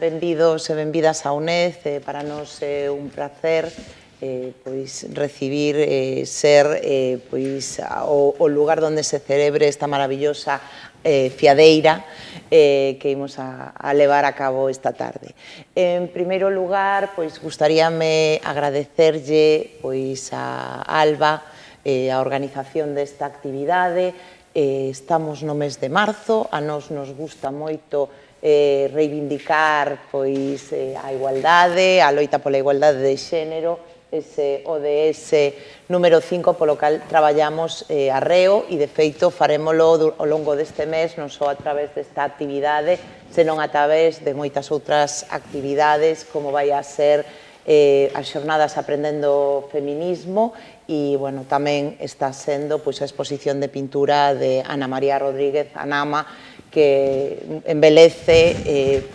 benvidos e benvidas a UNED. Para nos é un placer recibir, ser o lugar onde se celebre esta maravillosa fiadeira que imos a levar a cabo esta tarde. En primeiro lugar, gustaríame agradecerlle a Alba a organización desta actividade. Estamos no mes de marzo, a nos gusta moito reivindicar a igualdade, a loita pola igualdade de xénero, ese ODS número 5 polo cal traballamos arreo e, de feito, farémolo ao longo deste mes, non só a través desta actividade, senón a través de moitas outras actividades, como vai a ser as xornadas Aprendendo Feminismo e, bueno, tamén está sendo a exposición de pintura de Ana María Rodríguez Anama, que embelece,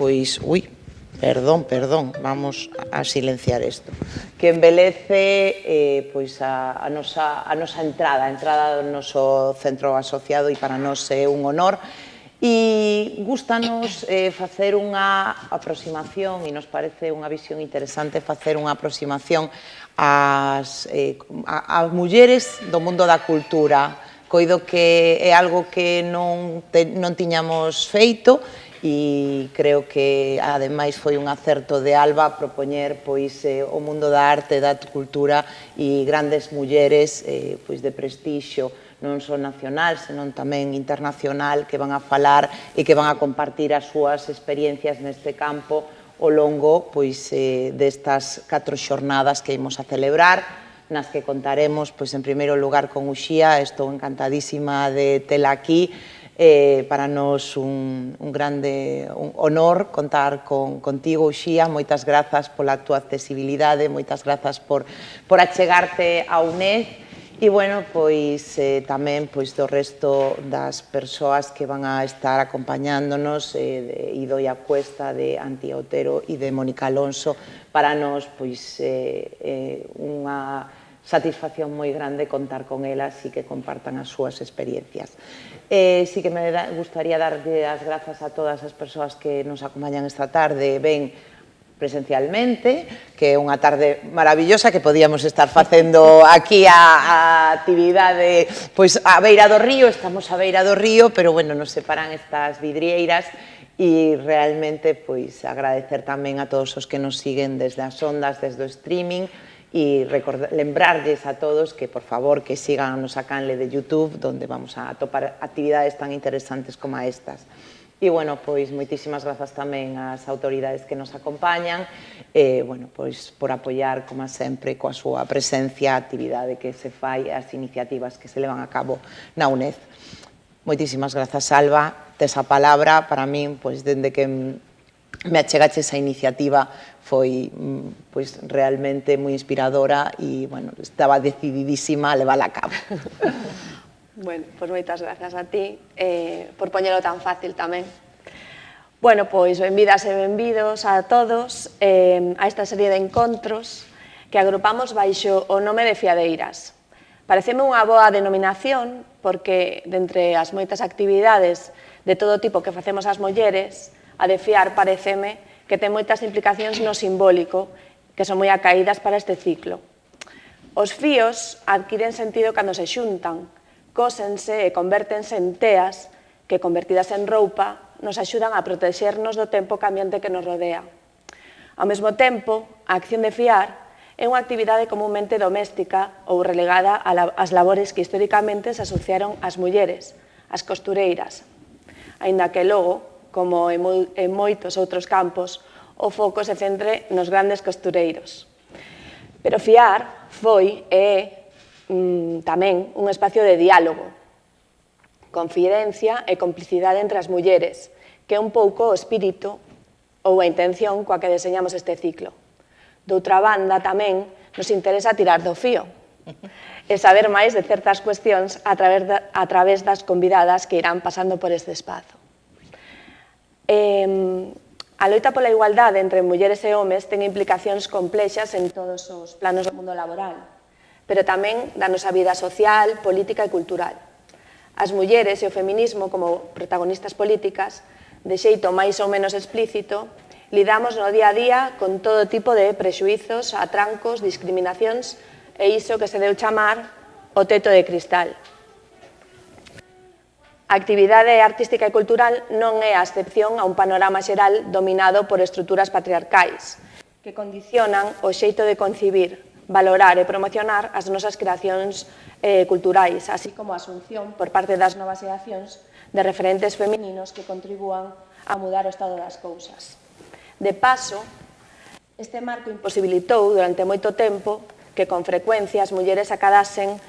perdón, vamos a silenciar isto, que embelece a nosa entrada, a entrada do noso centro asociado, e para nós é un honor. E gústanos facer unha aproximación, e nos parece unha visión interesante facer unha aproximación ás mulleres do mundo da cultura. Coido que é algo que non tiñamos feito e creo que, ademais, foi un acerto de Alba propoñer o mundo da arte, da cultura e grandes mulleres de prestixio, non só nacional, senón tamén internacional, que van a falar e que van a compartir as súas experiencias neste campo ao longo destas 4 xornadas que imos a celebrar, nas que contaremos, en primeiro lugar, con Uxía. Estou encantadísima de tela aquí. Para nós un grande honor contar contigo, Uxía. Moitas grazas pola túa accesibilidade, moitas grazas por achegarte a UNED. E, bueno, tamén do resto das persoas que van a estar acompañándonos, de Idoia Cuesta, de Antía Otero e de Mónica Alonso. Para nós, unha satisfacción moi grande contar con elas e que compartan as súas experiencias. Sí que me gustaría darlle as grazas a todas as persoas que nos acompañan esta tarde, ben presencialmente, que é unha tarde maravillosa que podíamos estar facendo aquí a actividade a beira do río. Estamos a beira do río, pero, bueno, nos separan estas vidrieiras e realmente agradecer tamén a todos os que nos siguen desde as ondas, desde o streaming, e lembrarlles a todos que, por favor, que sigan a nosa canle de YouTube, onde vamos a atopar actividades tan interesantes como estas. E, bueno, moitísimas grazas tamén ás autoridades que nos acompañan, por apoiar, como sempre, coa súa presencia, a actividade que se fai, as iniciativas que se levan a cabo na UNED. Moitísimas grazas, Alba. Tes a palabra. Para min, dende que me achegache esa iniciativa, foi realmente moi inspiradora e, bueno, estaba decididísima a levála a cabo. Bueno, moitas grazas a ti por poñelo tan fácil tamén. Bueno, benvidas e benvidos a todos a esta serie de encontros que agrupamos baixo o nome de Fiadeiras. Pareceme unha boa denominación porque, dentre as moitas actividades de todo tipo que facemos as mulleres, a de fiar pareceme que ten moitas implicacións no simbólico que son moi acaídas para este ciclo. Os fíos adquiren sentido cando se xuntan, cósense e convértense en teas que, convertidas en roupa, nos axudan a protexernos do tempo cambiante que nos rodea. Ao mesmo tempo, a acción de fiar é unha actividade comúnmente doméstica ou relegada ás labores que históricamente se asociaron ás mulleres, as costureiras, aínda que logo, como en moitos outros campos, o foco se centre nos grandes costureiros. Pero fiar foi e é tamén un espacio de diálogo, confidencia e complicidade entre as mulleres, que é un pouco o espírito ou a intención coa que deseñamos este ciclo. Doutra banda, tamén nos interesa tirar do fío e saber máis de certas cuestións a través das convidadas que irán pasando por este espazo. A loita pola igualdade entre mulleres e homes ten implicacións complexas en todos os planos do mundo laboral, pero tamén da nosa vida social, política e cultural. As mulleres e o feminismo como protagonistas políticas, de xeito máis ou menos explícito, Lidamos no día a día con todo tipo de prexuizos, atrancos, discriminacións e iso que se deu chamar o teto de cristal. A actividade artística e cultural non é a excepción a un panorama xeral dominado por estruturas patriarcais que condicionan o xeito de concibir, valorar e promocionar as nosas creacións culturais, así como a asunción por parte das novas xeracións de referentes femininos que contribúan a mudar o estado das cousas. De paso, este marco imposibilitou durante moito tempo que con frecuencia as mulleres acadasen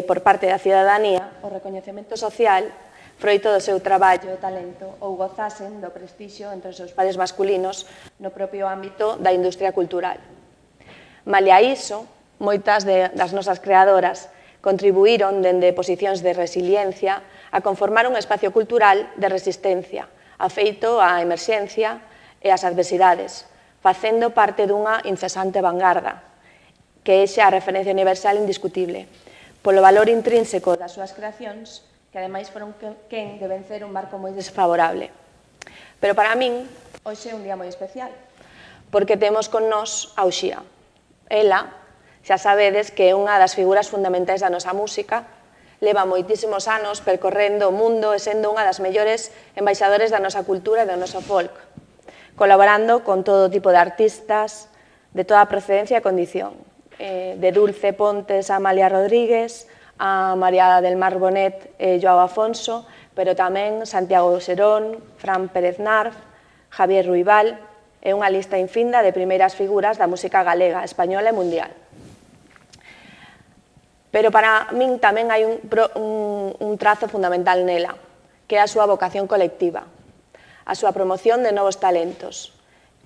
por parte da cidadanía o recoñecemento social froito do seu traballo e talento ou gozasen do prestixio entre os seus pares masculinos no propio ámbito da industria cultural. Malia iso, moitas das nosas creadoras contribuíron dende posicións de resiliencia a conformar un espacio cultural de resistencia, afeito á emerxencia e ás adversidades, facendo parte dunha incesante vanguarda, que é xa a referencia universal indiscutible, polo valor intrínseco das súas creacións, que ademais foron quen de vencer un marco moi desfavorable. Pero para min, hoxe é un día moi especial, porque temos con nós a Uxía. Ela, xa sabedes que é unha das figuras fundamentais da nosa música, leva moitísimos anos percorrendo o mundo e sendo unha das mellores embaixadores da nosa cultura e do noso folk, colaborando con todo tipo de artistas de toda procedencia e condición, de Dulce Pontes a Amalia Rodríguez, a María del Mar Bonet e Joao Afonso, pero tamén Santiago Serón, Fran Pérez Narf, Javier Ruibal, e unha lista infinda de primeiras figuras da música galega, española e mundial. Pero para min tamén hai un trazo fundamental nela, que é a súa vocación colectiva, a súa promoción de novos talentos,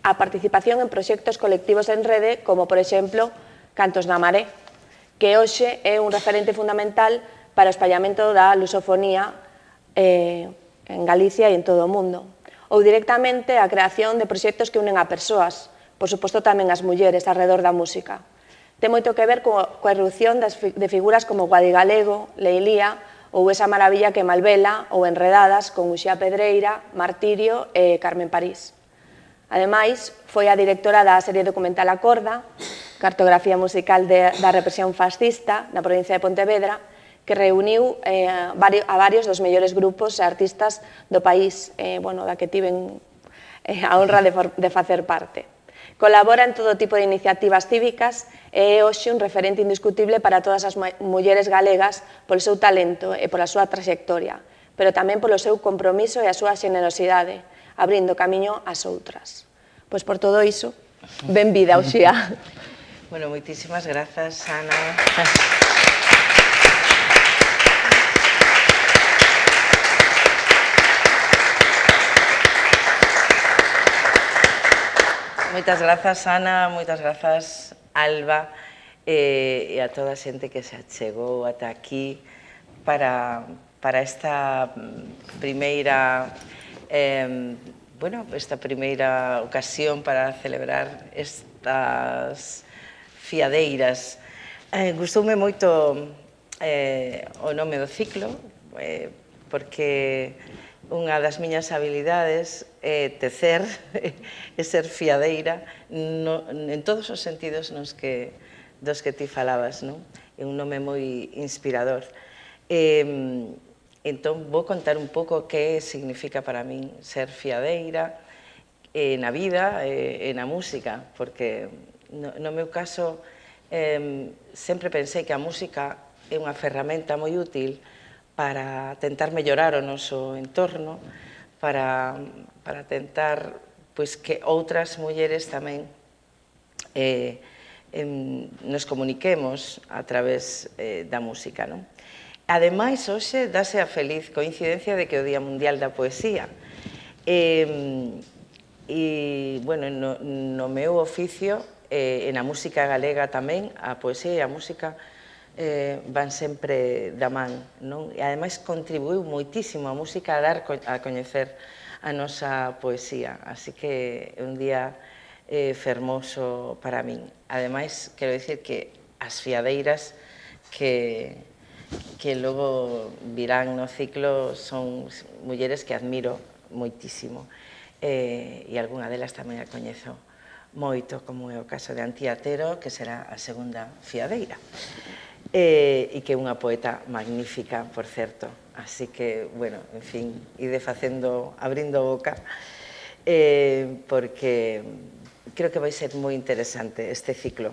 a participación en proxectos colectivos en rede, como, por exemplo, Cantos na Maré, que hoxe é un referente fundamental para o espallamento da lusofonía en Galicia e en todo o mundo. Ou directamente a creación de proxectos que unen a persoas, por suposto tamén as mulleres arredor da música. Ten moito que ver coa erupción de figuras como Guadi Galego, Leilía, ou esa maravilla que Malvela ou Enredadas con Uxía Pedreira, Martirio e Carmen París. Ademais, foi a directora da serie documental A Corda, cartografía musical da represión fascista na provincia de Pontevedra, que reuniu a varios dos mellores grupos e artistas do país, da que tiven a honra de facer parte. Colabora en todo tipo de iniciativas cívicas e é hoxe un referente indiscutible para todas as mulleres galegas polo seu talento e pola súa trayectoria, pero tamén polo seu compromiso e a súa xenerosidade, abrindo camiño ás outras. Pois por todo iso, benvida, Uxía. Bueno, moitísimas grazas, Ana. Moitas grazas, Ana, moitas grazas, Alba, e a toda a xente que se achegou ata aquí para esta primeira esta primeira ocasión para celebrar estas fiadeiras. Gustoume moito o nome do ciclo, porque unha das miñas habilidades é tecer, é ser fiadeira en todos os sentidos dos que ti falabas, non? É un nome moi inspirador. Entón, vou contar un pouco que significa para min ser fiadeira na vida e na música, porque no meu caso sempre pensei que a música é unha ferramenta moi útil para tentar mellorar o noso entorno, para tentar que outras mulleres tamén nos comuniquemos a través da música. Ademais, hoxe dáse a feliz coincidencia de que é o Día Mundial da Poesía. E, no meu oficio, e na música galega tamén, a poesía e a música van sempre da man, non? E ademais contribuiu moitísimo a música a dar a coñecer a nosa poesía, así que é un día fermoso para min. Ademais, quero dicir que as fiadeiras que logo virán no ciclo son mulleres que admiro moitísimo. e algunha delas tamén a coñezo moito, como é o caso de Antía Otero, que será a segunda fiadeira, e que é unha poeta magnífica, por certo. Así que, bueno, en fin, ide facendo, abrindo boca, porque creo que vai ser moi interesante este ciclo.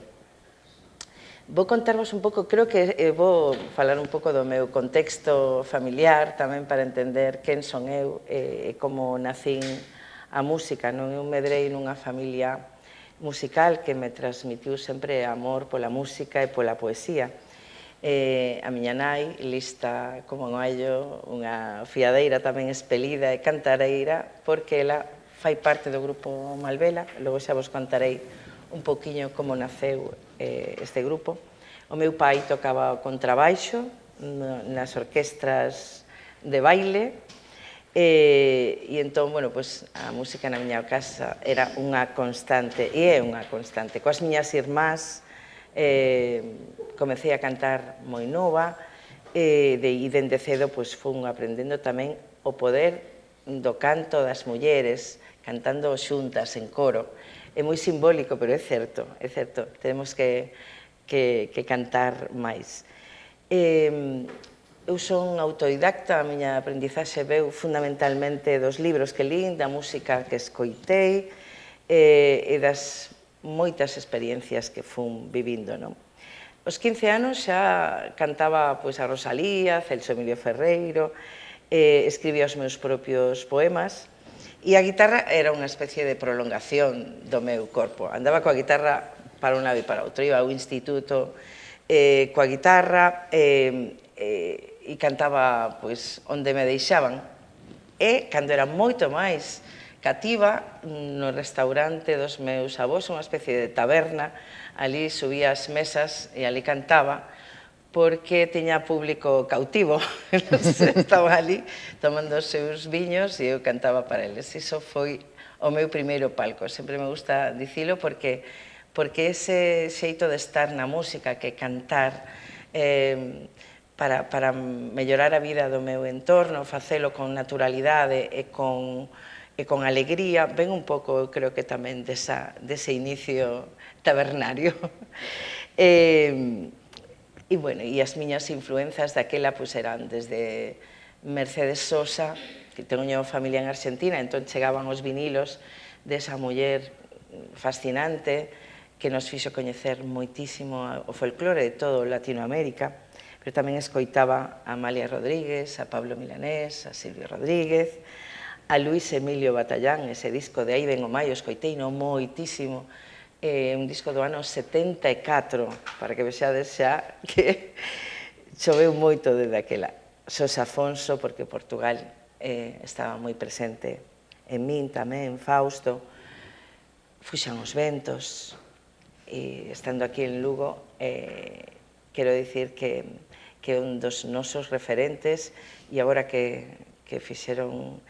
Vou contarvos un pouco, creo que vou falar un pouco do meu contexto familiar, tamén para entender quen son eu e como nacín a música. Non eu medrei nunha familia musical que me transmitiu sempre amor pola música e pola poesía. A miña nai, lista como un allo, unha fiadeira tamén espelida e cantareira, porque ela fai parte do grupo Malvela, logo xa vos contarei un poquinho como naceu este grupo. O meu pai tocaba o contrabaixo nas orquestras de baile, e entón, bueno, a música na miña casa era unha constante, e é unha constante. Coas miñas irmás comecei a cantar moi nova, e dende cedo fun aprendendo tamén o poder do canto das mulleres, cantando xuntas en coro. É moi simbólico, pero é certo, temos que cantar máis. Eu son autodidacta, a miña aprendizaxe veu fundamentalmente dos libros que lín, da música que escoitei e das moitas experiencias que fun vivindo. Aos 15 anos xa cantaba a Rosalía, Celso Emilio Ferreiro, escribía os meus propios poemas, e a guitarra era unha especie de prolongación do meu corpo. Andaba coa guitarra para un lado e para outro. Iba ao instituto coa guitarra e cantaba onde me deixaban. E, cando era moito máis cativa, no restaurante dos meus avós, unha especie de taberna, ali subía as mesas e ali cantaba, porque tiña público cautivo. Estaba ali tomando os seus viños e eu cantaba para eles. Iso foi o meu primeiro palco. Sempre me gusta dicilo porque ese xeito de estar na música, que cantar para mellorar a vida do meu entorno, facelo con naturalidade e con alegría, ven un pouco, creo que tamén dese inicio tabernario. E, bueno, e as miñas influenzas daquela eran desde Mercedes Sosa, que teño familia en Argentina, entón chegaban os vinilos desa muller fascinante que nos fixo coñecer moitísimo o folclore de todo Latinoamérica, pero tamén escoitaba a Amalia Rodríguez, a Pablo Milanés, a Silvio Rodríguez, a Luis Emilio Batallán, ese disco de Aí ven o Maio, escoiteino moitísimo, un disco do ano 74, para que vexades xa que choveu moito desde aquela. Xosé Afonso, porque Portugal estaba moi presente en min tamén, Fausto, Fuxan os ventos, e estando aquí en Lugo, quero dicir que é un dos nosos referentes, e agora que fixeron,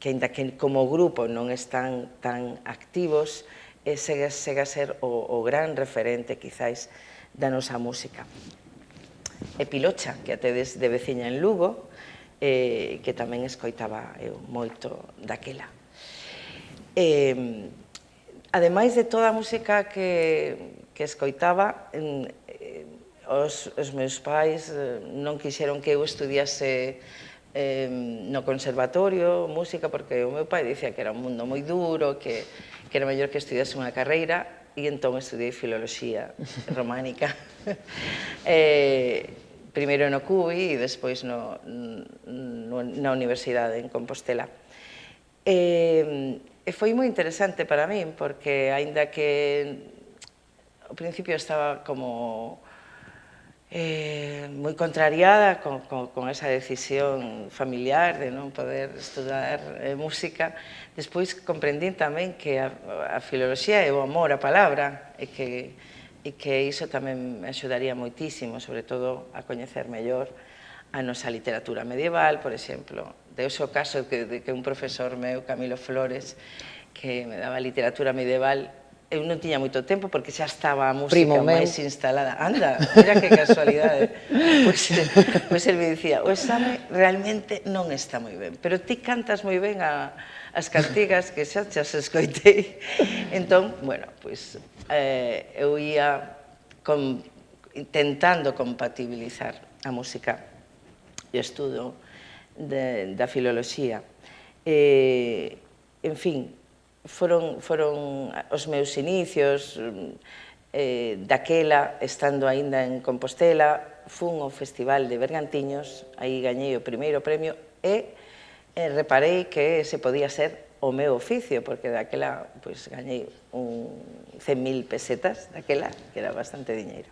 que ainda que como grupo non están tan activos, segue a ser o gran referente, quizáis, da nosa música. E Pilocha, que a tedes de veciña en Lugo, que tamén escoitaba eu moito daquela. Ademais de toda a música que escoitaba, os meus pais non quixeron que eu estudiase no conservatorio música, porque o meu pai dicía que era un mundo moi duro, que era mellor que estudiase unha carreira, e entón estudiei filoloxía románica, primeiro no CUBI e despois na Universidade en Compostela. E foi moi interesante para min, porque aínda que ao principio estaba como moi contrariada con esa decisión familiar de non poder estudar música, despois comprendín tamén que a filoloxía é o amor á palabra e que iso tamén me axudaría moitísimo, sobre todo a coñecer mellor a nosa literatura medieval, por exemplo. Deuse o caso de que un profesor meu, Camilo Flores, que me daba literatura medieval, eu non tiña moito tempo porque xa estaba a Primo música meu. máis instalada. Anda, mira que casualidade. Pois el me dicía, o exame realmente non está moi ben, pero ti cantas moi ben as cantigas que xa se escoitei. Entón, bueno, pois eu ia intentando compatibilizar a música e o estudo da filoloxía. En fin, foron os meus inicios, daquela, estando aínda en Compostela, fun ao Festival de Bergantiños, aí gañei o primeiro premio e reparei que ese podía ser o meu oficio, porque daquela gañei 100.000 pesetas, daquela, que era bastante diñeiro.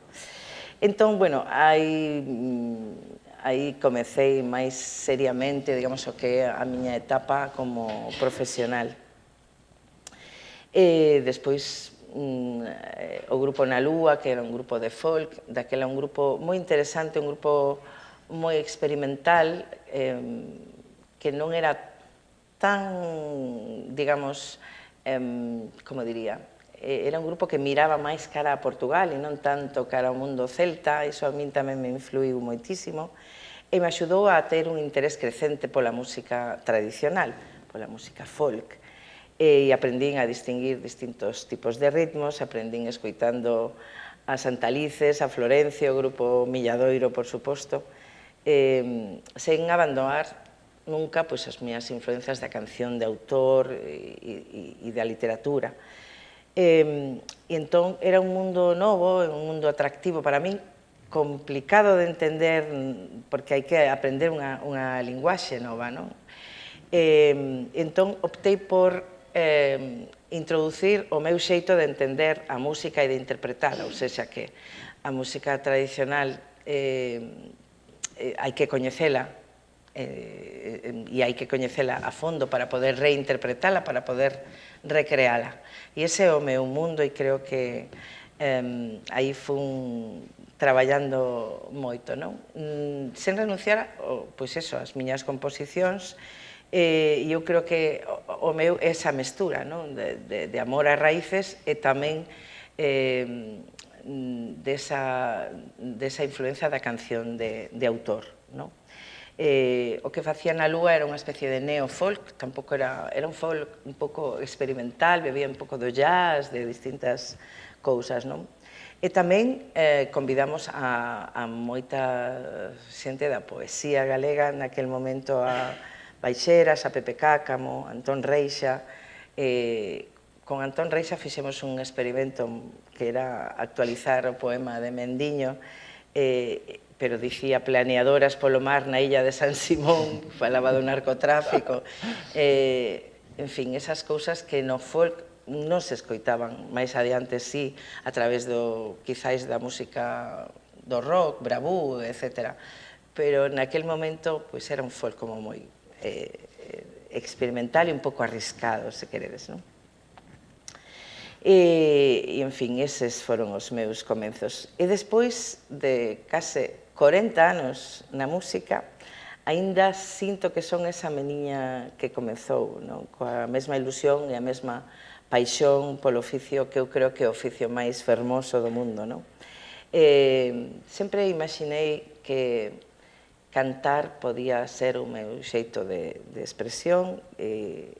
Entón, bueno, aí comecei máis seriamente, digamos, o que é a miña etapa como profesional. E despois o grupo Na Lúa, que era un grupo de folk, daquela un grupo moi interesante, un grupo moi experimental, que non era tan, digamos, como diría, era un grupo que miraba máis cara a Portugal e non tanto cara ao mundo celta, iso a min tamén me influiu moitísimo, e me axudou a ter un interés crecente pola música tradicional, pola música folk. E aprendín a distinguir distintos tipos de ritmos, aprendín escoitando a Santalices, a Florencio, o grupo Milladoiro, por suposto, sen abandonar nunca as miñas influencias da canción de autor e da literatura. E entón era un mundo novo, un mundo atractivo para min, complicado de entender, porque hai que aprender unha linguaxe nova, non? Entón optei por introducir o meu xeito de entender a música e de interpretala, ou seja, que a música tradicional hai que coñecela e hai que coñecela a fondo para poder reinterpretala, para poder recreala. E ese é o meu mundo e creo que aí fun traballando moito, non? Sen renunciar, pois eso, as miñas composicións. E eu creo que o meu é esa mestura de amor ás raíces e tamén desa influencia da canción de autor. O que facía Na Lúa era unha especie de neo-folk, tampouco era un folk un pouco experimental, bebía un pouco do jazz, de distintas cousas. E tamén convidamos a moita xente da poesía galega naquel momento, a Baixeras, a Pepe Cácamo, a Antón Reixa. Con Antón Reixa fixemos un experimento que era actualizar o poema de Mendiño, pero dicía planeadoras polo mar na illa de San Simón, falaba do narcotráfico. En fin, esas cousas que no folk non se escoitaban máis adiante, sí, a través quizáis da música do rock, bravú, etc. Pero naquel momento era un folk como moi experimental e un pouco arriscado, se queredes, non? E, en fin, eses foron os meus comenzos. E despois de case 40 anos na música, aínda sinto que son esa meniña que comezou, coa mesma ilusión e a mesma paixón polo oficio que eu creo que é o oficio máis fermoso do mundo. Sempre imaginei que cantar podía ser o meu xeito de expresión e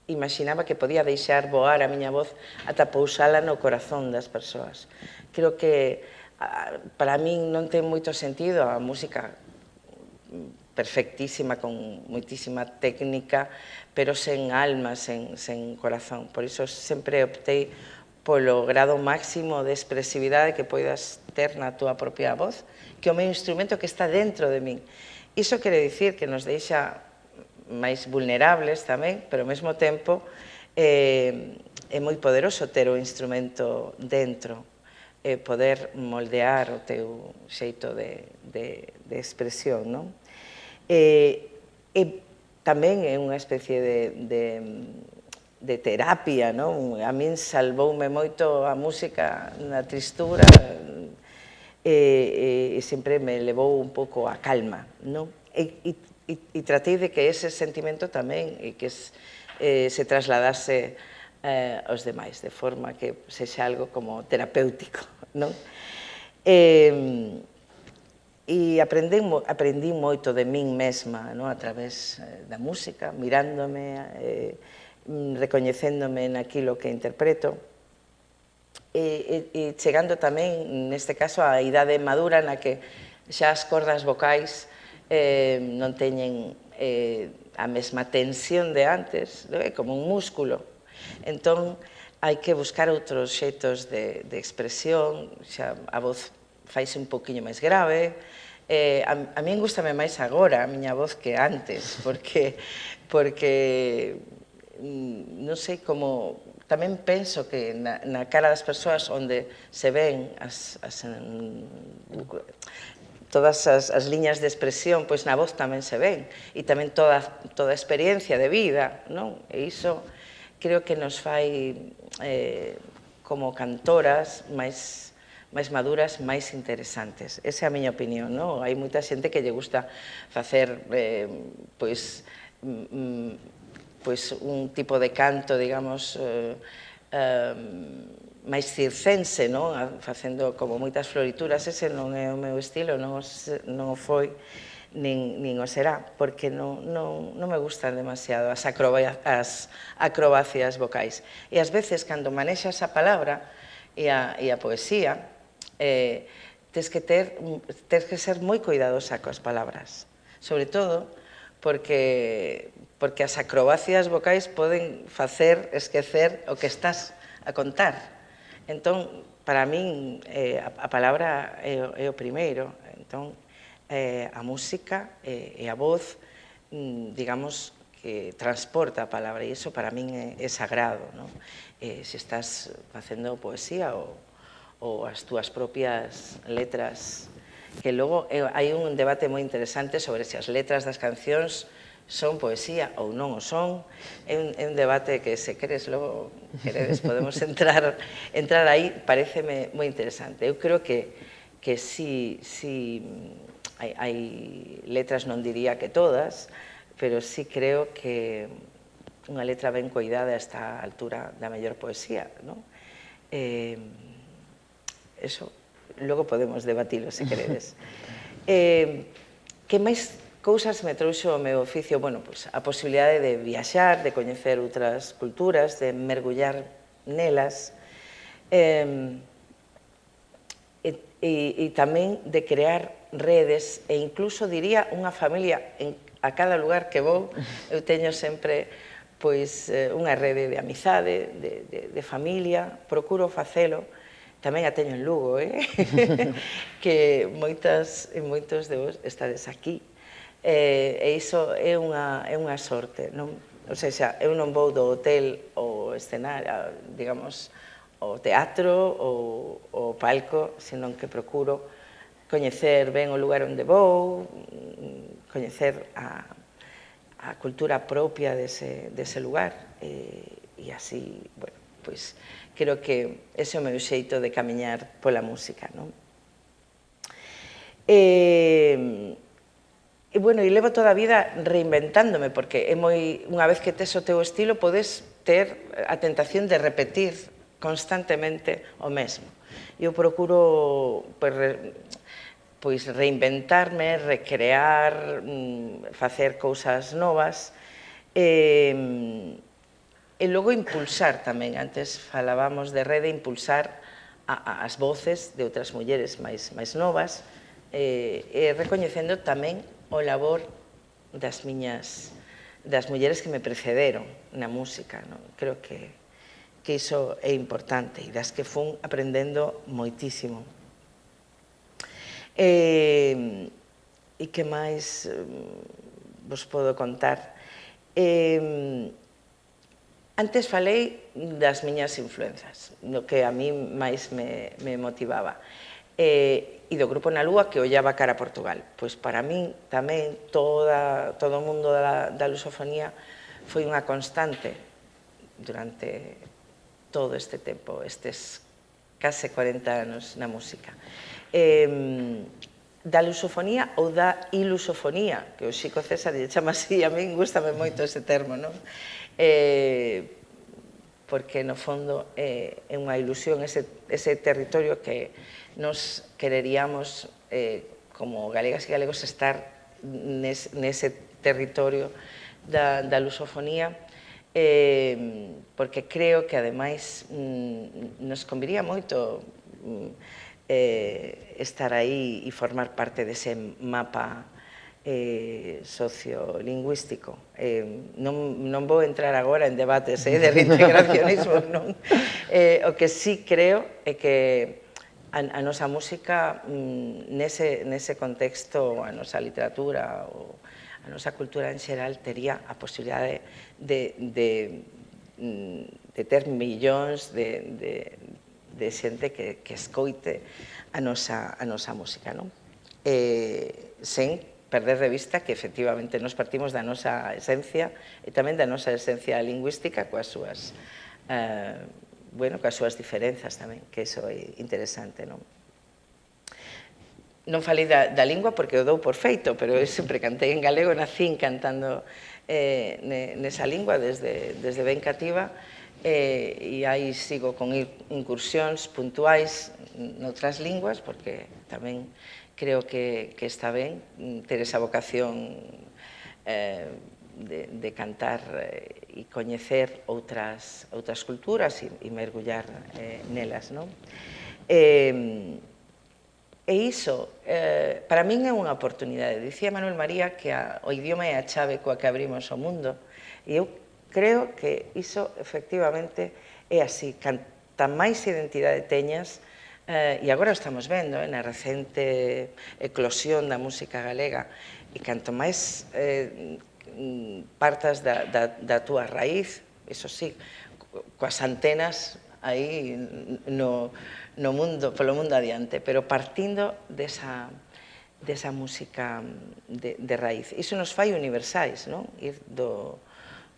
imaginaba que podía deixar voar a miña voz ata pousala no corazón das persoas. Creo que para min non ten moito sentido a música perfectísima, con moitísima técnica, pero sen alma, sen corazón. Por iso sempre optei polo grado máximo de expresividade que poidas ter na túa propia voz, que o meu instrumento que está dentro de min. Iso quere dicir que nos deixa máis vulnerables tamén, pero ao mesmo tempo é moi poderoso ter o instrumento dentro, poder moldear o teu xeito de expresión, non? E tamén é unha especie de terapia, non? A min salvoume moito a música na tristura e sempre me levou un pouco a calma, non? E tratei de que ese sentimento tamén que se trasladase aos demais, de forma que sexa algo como terapéutico, non? E aprendí moito de min mesma, non? A través da música, mirándome, recoñecéndome naquilo que interpreto, e chegando tamén, neste caso, á idade madura na que xa as cordas vocais non teñen a mesma tensión de antes, é como un músculo. Entón, hai que buscar outros xeitos de expresión, xa a voz faise un poquinho máis grave. A min gustame máis agora a miña voz que antes, porque non sei como... Tamén penso que na cara das persoas onde se ven todas as liñas de expresión, pois na voz tamén se ven, e tamén toda a experiencia de vida, non? E iso creo que nos fai como cantoras máis maduras, máis interesantes. Esa é a miña opinión, non? Hai moita xente que lle gusta facer un tipo de canto, digamos, máis circense, non? Facendo como moitas florituras. Ese non é o meu estilo, non o foi, nin o será, porque non me gustan demasiado as acrobacias vocais. E ás veces, cando manexas a palabra e a poesía, tes que ser moi cuidadosa coas palabras. Sobre todo, porque as acrobacias vocais poden facer esquecer o que estás a contar. Entón, para min, a palabra é o primeiro. Entón, a música e a voz, digamos, que transporta a palabra, e iso para min é sagrado, non? Se estás facendo poesía ou as túas propias letras, que logo hai un debate moi interesante sobre se as letras das cancións son poesía ou non o son. É un debate que, se queres, logo queredes, podemos entrar aí, pareceme moi interesante. Eu creo que si hai letras, non diría que todas, pero sí creo que unha letra ben coidada está á altura da mellor poesía, non? Eso, logo podemos debatilo, se queredes. Que máis cousas me trouxo o meu oficio? Bueno, pois a posibilidade de viaxar, de coñecer outras culturas, de mergullar nelas, e tamén de crear redes, e incluso, diría, unha familia a cada lugar que vou. Eu teño sempre unha rede de amizade, de familia, procuro facelo. Tamén a teño en Lugo, que moitos de vos estades aquí, e iso é unha sorte, non? O sea, eu non vou do hotel ao escenario, digamos, ao teatro ou ao palco, senón que procuro coñecer ben o lugar onde vou, coñecer a cultura propia dese lugar, e así, bueno, pois creo que ese é o meu xeito de camiñar pola música, non? E, bueno, e levo toda a vida reinventándome, porque é moi... Unha vez que tes o teu estilo, podes ter a tentación de repetir constantemente o mesmo. Eu procuro, pois, reinventarme, recrear, facer cousas novas, e logo impulsar tamén. Antes falábamos de rede, impulsar as voces de outras mulleres máis novas, e recoñecendo tamén o labor das mulleres que me precederon na música. Creo que iso é importante, e das que fun aprendendo moitísimo. E que máis vos podo contar? Antes falei das miñas influenzas, no que a mí máis me motivaba, e do Grupo Na Lúa, que ollaba cara a Portugal. Pois para min tamén todo o mundo da lusofonía foi unha constante durante todo este tempo, estes case 40 anos na música. Da lusofonía ou da ilusofonía, que o Xico César lle chama así, a min gustame moito ese termo, non? porque no fondo é unha ilusión ese territorio que nos quereríamos como galegas e galegos estar nese territorio da lusofonía, porque creo que ademais nos conviría moito estar aí e formar parte dese mapa sociolingüístico. Non vou entrar agora en debates de reintegracionismo, non? O que sí creo é que a nosa música, nese contexto, a nosa literatura, a nosa cultura en xeral, tería a posibilidade de ter millóns de xente que escoite a nosa música, non? Sen perder de vista que efectivamente nos partimos da nosa esencia e tamén da nosa esencia lingüística coas súas diferenzas tamén, que iso é interesante, non? Non falei da lingua porque o dou por feito, pero eu sempre cantei en galego, nacín cantando nesa lingua desde ben cativa, e aí sigo con incursións puntuais noutras linguas, porque tamén creo que está ben ter esa vocación de cantar e coñecer outras culturas e mergullar nelas, non? E iso, para min é unha oportunidade. Dicía Manuel María que o idioma é a chave coa que abrimos o mundo, e eu creo que iso efectivamente é así. Canta máis identidade teñas, e agora estamos vendo na recente eclosión da música galega, e canto máis partas da túa raíz, iso sí, coas antenas aí polo mundo adiante, pero partindo desa música de raíz. Iso nos fai universais, non? Ir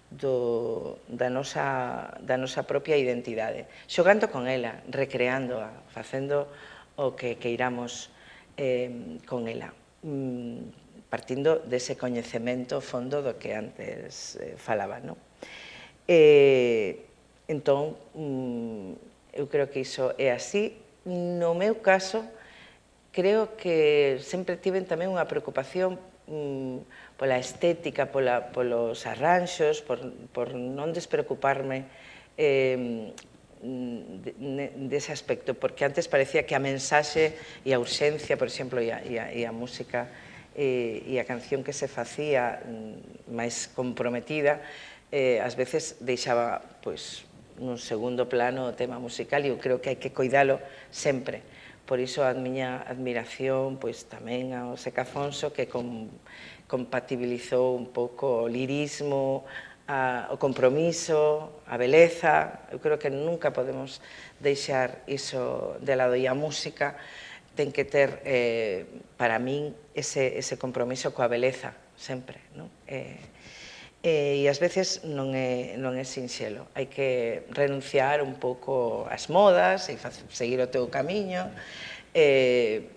da nosa propia identidade, xogando con ela, recreándoa, facendo o que queiramos con ela, partindo dese coñecemento fondo do que antes falaba, non? Entón, eu creo que iso é así. No meu caso, creo que sempre tiven tamén unha preocupación pola estética, polos arranxos, por non despreocuparme dese aspecto, porque antes parecía que a mensaxe e a urxencia, por exemplo, e a música e a canción que se facía máis comprometida, ás veces deixaba nun segundo plano o tema musical, e eu creo que hai que coidalo sempre. Por iso a miña admiración tamén ao Seca Afonso, que compatibilizou un pouco o lirismo, o compromiso, a beleza. Eu creo que nunca podemos deixar iso de lado, e a música ten que ter, para min, ese compromiso coa beleza, sempre, non? E ás veces non é sinxelo. Hai que renunciar un pouco ás modas e seguir o teu camiño, e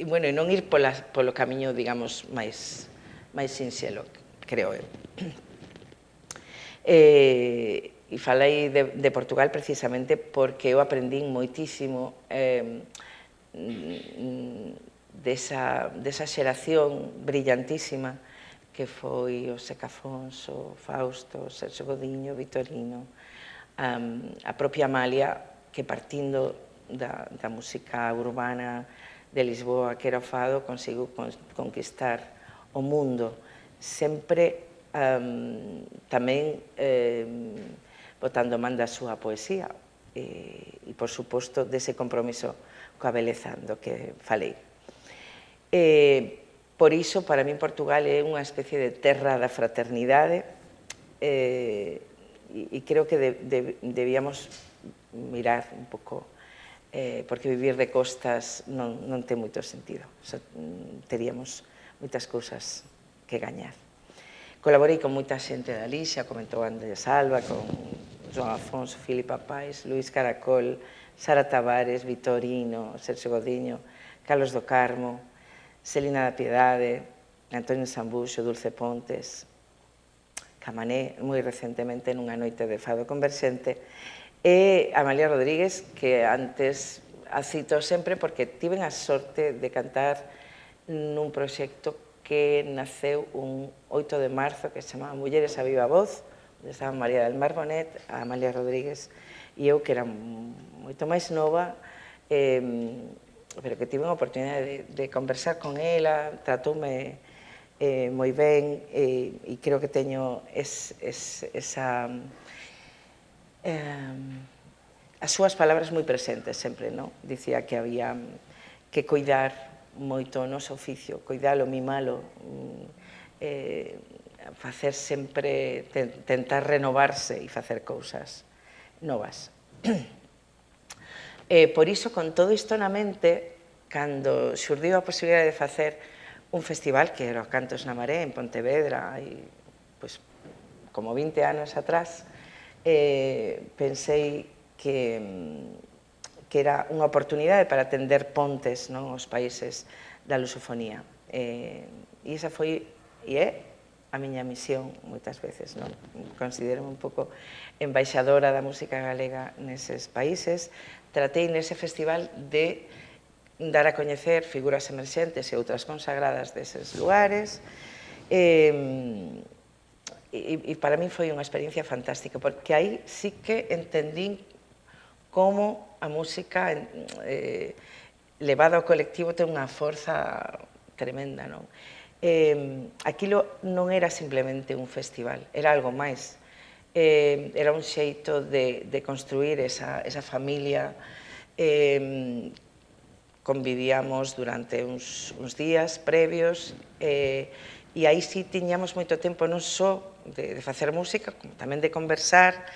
non ir polo camiño, digamos, máis sinxelo, creo eu. E falei de Portugal precisamente porque eu aprendín moitísimo desa xeración brillantísima que foi o Seca Afonso, Fausto, Sergio Godiño, Vitorino, a propia Amalia, que partindo da música urbana de Lisboa, que era o fado, conseguiu conquistar o mundo, sempre tamén botando man da súa poesía e, por suposto, dese compromiso coa beleza do que falei. Por iso, para min, Portugal é unha especie de terra da fraternidade, e creo que debíamos mirar un pouco, porque vivir de costas non ten moito sentido. Teríamos moitas cousas que gañar. Colaborei con moita xente da Lixa, comentou Andrés Alba, con João Afonso, Filipa Pais, Luís Caracol, Sara Tavares, Vitorino, Sergio Godiño, Carlos do Carmo, Celina da Piedade, Antonio Sambuxo, Dulce Pontes, Camané moi recentemente nunha noite de fado converxente, e Amalia Rodríguez, que antes a cito sempre porque tiven a sorte de cantar nun proxecto que naceu un 8 de marzo que se chamaba Mulleres a Viva Voz, onde estaba María del Mar Bonet, a Amalia Rodríguez e eu, que era moito máis nova, pero que tive unha oportunidade de conversar con ela, tratoume moi ben, e creo que teño esa as súas palabras moi presentes sempre, non? Dicía que había que cuidar moito o noso oficio, cuidalo, mimalo, facer sempre, tentar renovarse e facer cousas novas. Por iso, con todo isto na mente, cando xurdiu a posibilidade de facer un festival que era o Cantos na Maré en Pontevedra, hai como 20 anos atrás, pensei que era unha oportunidade para tender pontes aos países da lusofonía. E esa foi e é a miña misión moitas veces. Considero un pouco embaixadora da música galega neses países. Tratei nese festival de dar a coñecer figuras emerxentes e outras consagradas deses lugares, e para mí foi unha experiencia fantástica, porque aí sí que entendín como a música levada ao colectivo ten unha forza tremenda, non? Aquilo non era simplemente un festival, era algo máis. Era un xeito de construir esa familia. Convivíamos durante uns días previos, e aí sí tiñamos moito tempo non só de facer música, como tamén de conversar.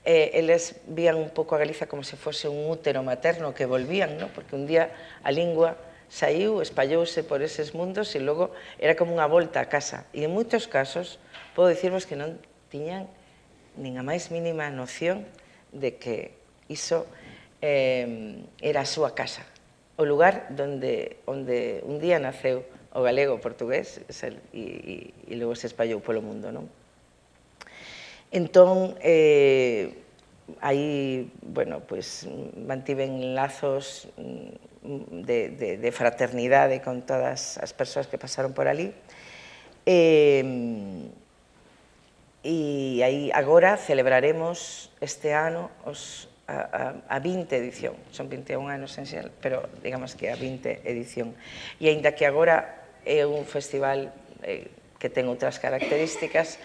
Eles vían un pouco a Galiza como se fose un útero materno que volvían, porque un día a lingua saiu, espallouse por eses mundos e logo era como unha volta a casa. E en moitos casos podo dicirvos que non tiñan nin a máis mínima noción de que iso era a súa casa, o lugar onde un día naceu o galego o portugués e logo se espallou polo mundo, non? Entón, aí, bueno, pois mantiven lazos de fraternidade con todas as persoas que pasaron por ali, e aí agora celebraremos este ano a 20 edición, son 21 anos en xeral, pero digamos que a 20 edición. E aínda que agora é un festival que ten outras características,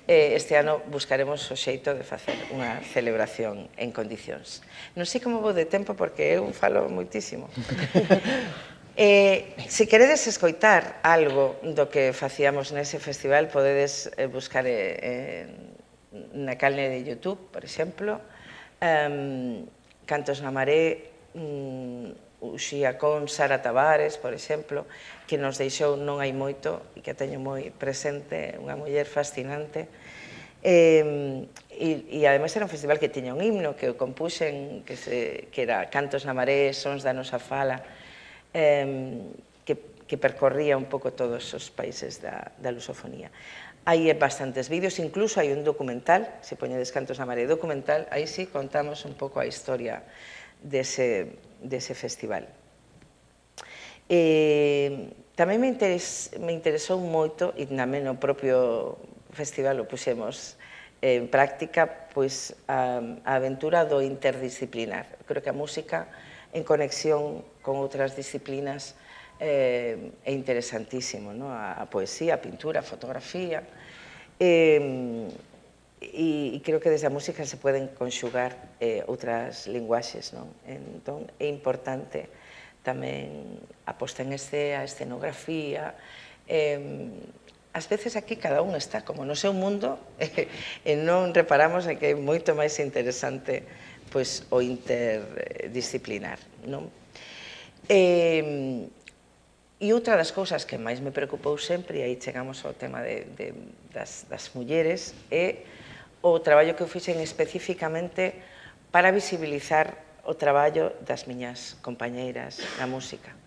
este ano buscaremos o xeito de facer unha celebración en condicións. Non sei como vou de tempo porque eu falo moitísimo. Se queredes escoitar algo do que facíamos nese festival, podedes buscar na canle de YouTube, por exemplo, Cantos na Maré, Uxía con Sara Tavares, por exemplo, que nos deixou non hai moito e que teño moi presente, unha muller fascinante. E ademais era un festival que tiña un himno que o compuxen, que era Cantos na Maré, Sons da nosa fala, que percorría un pouco todos os países da lusofonía. Hai bastantes vídeos, incluso hai un documental, se poñedes Cantos na Maré documental, aí sí contamos un pouco a historia dese festival. Tamén me interesou moito, e tamén no propio festival o puxemos en práctica, pois a aventura do interdisciplinar. Creo que a música en conexión con outras disciplinas é interesantísimo, a poesía, a pintura, a fotografía, e creo que desde a música se poden conxugar outras linguaxes. Entón é importante tamén a posta en escena, a escenografía. Ás veces aquí cada un está como no seu mundo e non reparamos que é moito máis interesante o interdisciplinar. E outra das cousas que máis me preocupou sempre, e aí chegamos ao tema das mulleres, é o traballo que eu fixen especificamente para visibilizar o traballo das miñas compañeiras na música.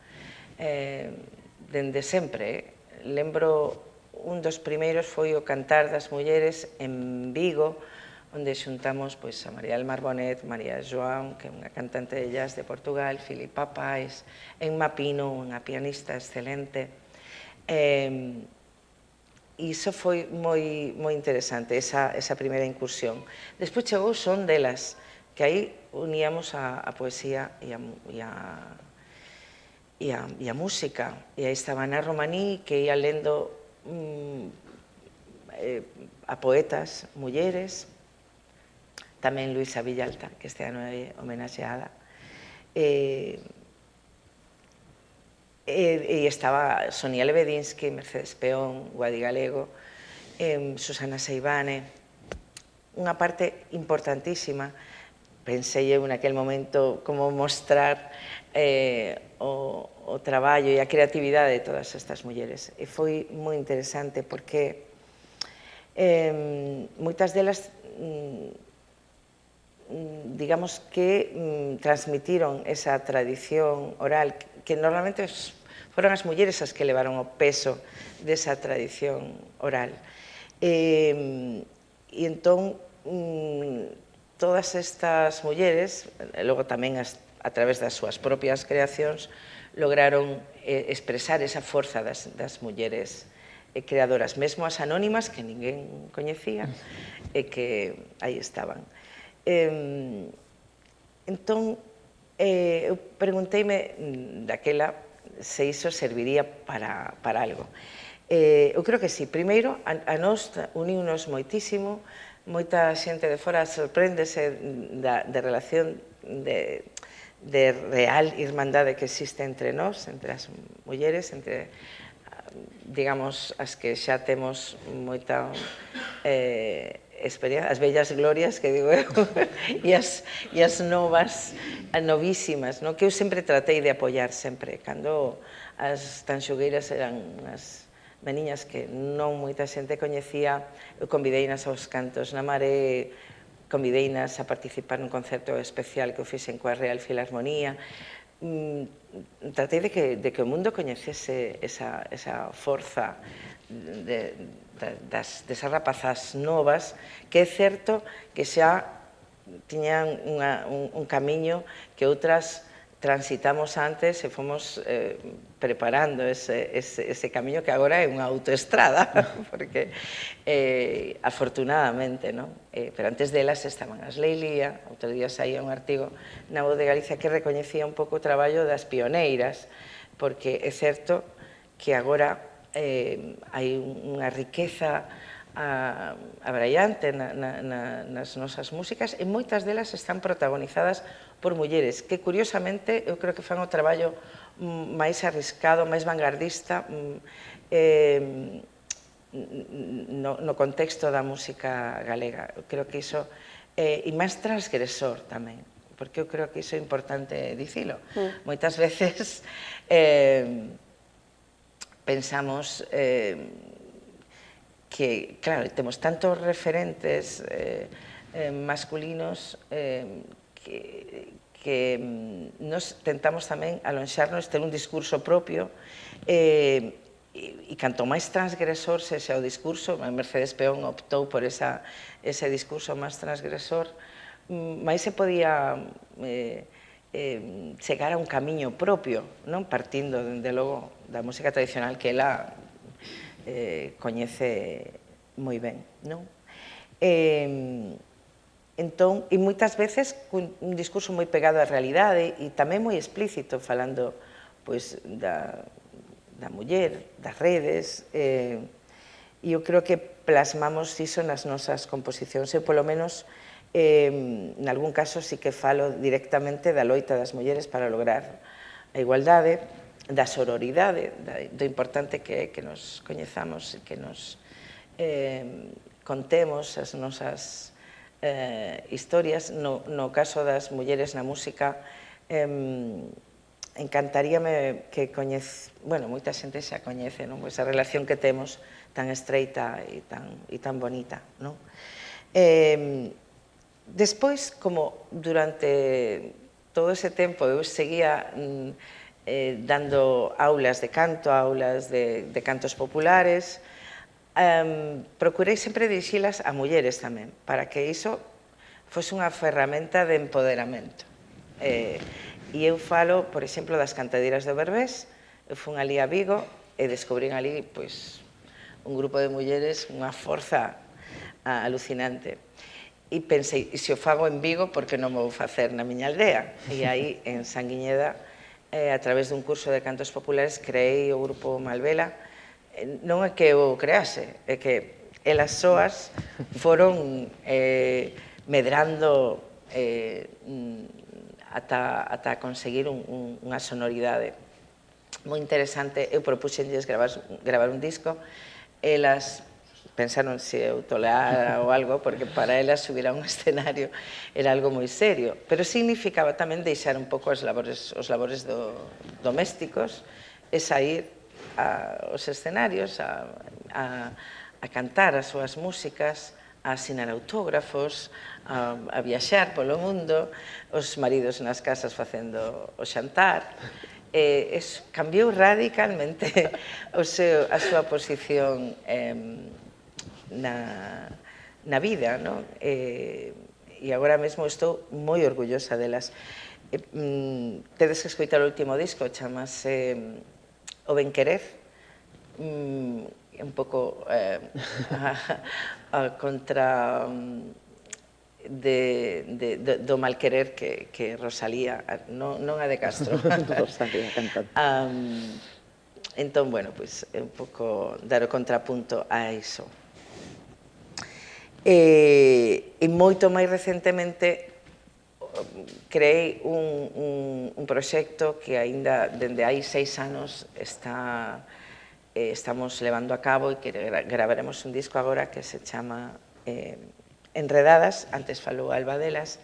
Dende sempre, lembro un dos primeiros foi o Cantar das Mulleres en Vigo, onde xuntamos a María del Mar Bonet, María João, que é unha cantante de jazz de Portugal, Filipa Pais, Emma Pino, unha pianista excelente. E iso foi moi interesante, esa primeira incursión. Despois chegou Son delas, que aí uníamos a poesía e a música. E aí estaba Ana Romaní, que ia lendo a poetas mulleres, tamén Luisa Villalta, que este ano é homenaxeada. E estaba Sonia Lebedinsky, Mercedes Peón, Guadi Galego, Susana Seivane. Unha parte importantísima, pensei eu naquel momento como mostrar o traballo e a creatividade de todas estas mulleres. E foi moi interesante porque moitas delas digamos que transmitiron esa tradición oral que normalmente foron as mulleres as que levaron o peso desa tradición oral. E entón, todas estas mulleres, logo tamén a través das súas propias creacións, lograron expresar esa forza das mulleres creadoras, mesmo as anónimas, que ninguén coñecía, e que aí estaban. Entón, eu pregunteime daquela se iso serviría para algo. Eu creo que sí. Primeiro, a nós uniunos moitísimo, moita xente de fora sorpréndese da relación de real irmandade que existe entre nós, entre as mulleres, entre, digamos, as que xa temos moita experiencia, as bellas glorias, que digo eu, e as novas, novísimas, que eu sempre tratei de apoiar sempre. Cando as tanxugueiras eran as meniñas que non moita xente coñecía, eu convideinas aos cantos na Maré, convideinas a participar nun concerto especial que eu fixen coa Real Filarmonía. Tratei de que o mundo coñecese esa forza desas rapazas novas, que é certo que xa tiñan un camiño que outras transitamos antes e fomos preparando ese camiño que agora é unha autoestrada, porque afortunadamente, pero antes delas estaban as Leilía. Outro día saía un artigo na Voz de Galicia que recoñecía un pouco o traballo das pioneiras, porque é certo que agora hai unha riqueza abraiante nas nosas músicas e moitas delas están protagonizadas por mulleres que, curiosamente, eu creo que fan o traballo máis arriscado, máis vanguardista no contexto da música galega. Eu creo que iso e máis transgresor tamén, porque eu creo que iso é importante dicilo. Moitas veces pensamos que, claro, temos tantos referentes masculinos que nos tentamos tamén alonxarnos, ter un discurso propio, e canto máis transgresor sexa o discurso, Mercedes Peón optou por ese discurso máis transgresor, máis se podía chegar a un camiño propio, partindo, dende logo, da música tradicional que ela coñece moi ben. Entón, e moitas veces un discurso moi pegado á realidade e tamén moi explícito, falando da muller, das redes, e eu creo que plasmamos iso nas nosas composicións. Eu, polo menos, en algún caso, sí que falo directamente da loita das mulleres para lograr a igualdade, da sororidade, do importante que é que nos coñezamos e que nos contemos as nosas historias. No caso das mulleres na música, encantaríame que moita xente xa coñece esa relación que temos tan estreita e tan bonita. Despois, como durante todo ese tempo eu seguía dando aulas de canto, aulas de cantos populares, procurei sempre dirixilas a mulleres tamén, para que iso fose unha ferramenta de empoderamento. E eu falo, por exemplo, das cantadeiras do Berbés. Eu fui ali a Vigo e descubrín ali un grupo de mulleres, unha forza alucinante. E pensei, e se o fago en Vigo, por que non vou facer na miña aldea? E aí, en Sanguiñeda, a través dun curso de cantos populares, creei o grupo Malvela. Non é que o crease, é que elas soas foron medrando ata conseguir unha sonoridade moi interesante. Eu propuxenlles gravar un disco, elas pensaron se eu toleara ou algo, porque para elas subir a un escenario era algo moi serio, pero significaba tamén deixar un pouco os labores domésticos e sair aos escenarios a cantar as súas músicas, a asinar autógrafos, a viaxar polo mundo, os maridos nas casas facendo o xantar. Cambiou radicalmente a súa posición na vida, non? E agora mesmo estou moi orgullosa delas. Tedes que escoitar o último disco, chamase O Ben Querer, un pouco a contra do mal querer que Rosalía, non a de Castro. Rosalía cantando. Entón, bueno, pois é un pouco dar o contrapunto a iso. E moito máis recentemente creei un proxecto que aínda dende hai 6 anos estamos levando a cabo e que gravaremos un disco agora que se chama Enredadas. Antes falou Alba delas,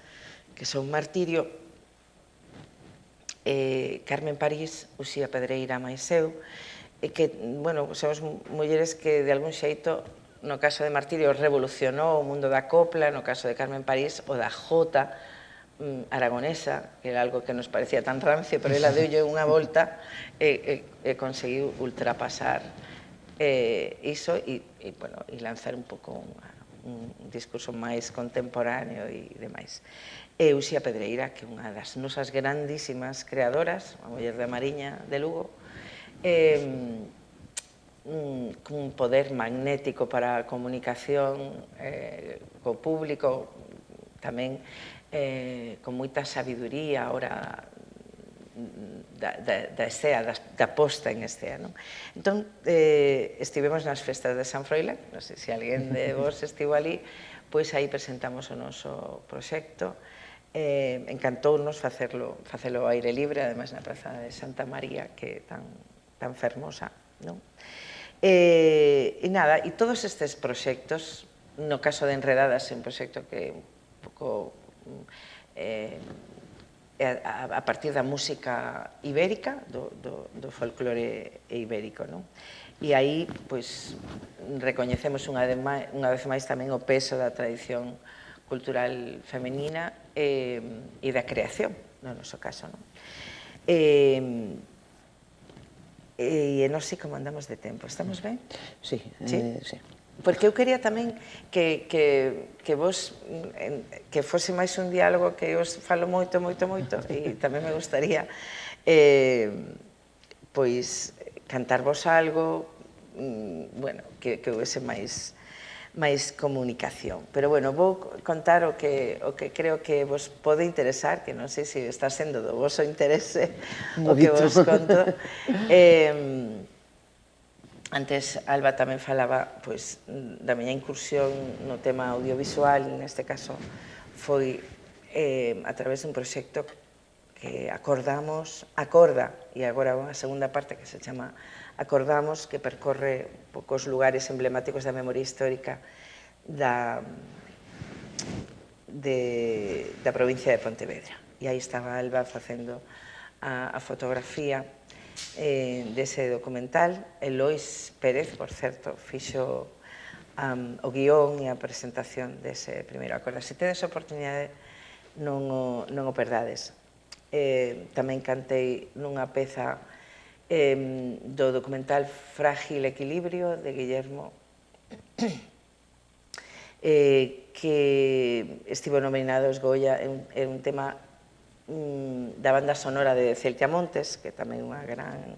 que son Martirio, Carmen París, Uxía Pedreira máis eu, e que, bueno, somos mulleres que de algún xeito, no caso de Martirio, revolucionou o mundo da copla, no caso de Carmen París, o da jota aragonesa, que era algo que nos parecía tan rancio, pero ela deulle unha volta e conseguiu ultrapasar iso e lanzar un pouco un discurso máis contemporáneo e demais. E Uxía Pedreira, que é unha das nosas grandísimas creadoras, a muller da Mariña de Lugo, cun poder magnético para a comunicación co público, tamén con moita sabiduría a hora da escena, da posta en escena. Entón, estivemos nas festas de San Froilán, non sei se alguén de vos estivo ali, pois aí presentamos o noso proxecto. Encantounos facelo ao aire libre, ademais na Praza de Santa María, que é tan fermosa, non? E nada, e todos estes proxectos, no caso de Enredadas, é un proxecto que un pouco a partir da música ibérica, do folclore ibérico, non? E aí, pois, recoñecemos unha vez máis tamén o peso da tradición cultural femenina e da creación, no noso caso, non? E non sei como andamos de tempo. Estamos ben? Sí, sí. Sí. Porque eu quería tamén que vos, que fose máis un diálogo que os falo moito, e tamén me gustaría pois cantarvos algo, bueno, que houvese máis comunicación. Pero, bueno, vou contar o que creo que vos pode interesar, que non sei se está sendo do voso interese o que vos conto. Antes, Alba tamén falaba da miña incursión no tema audiovisual, neste caso foi a través dun proxecto que acorda, e agora unha segunda parte que se chama Acordamos, que percorre poucos lugares emblemáticos da memoria histórica da provincia de Pontevedra. E aí estaba Alba facendo a fotografía dese documental. Lois Pérez, por certo, fixo o guión e a presentación dese primeiro acordo. Se tedes a oportunidade, non o perdades. Tamén cantei nunha peza do documental Frágil Equilibrio, de Guillermo que estivo nominado aos Goya, é un tema da banda sonora de Celtia Montes, que tamén é unha gran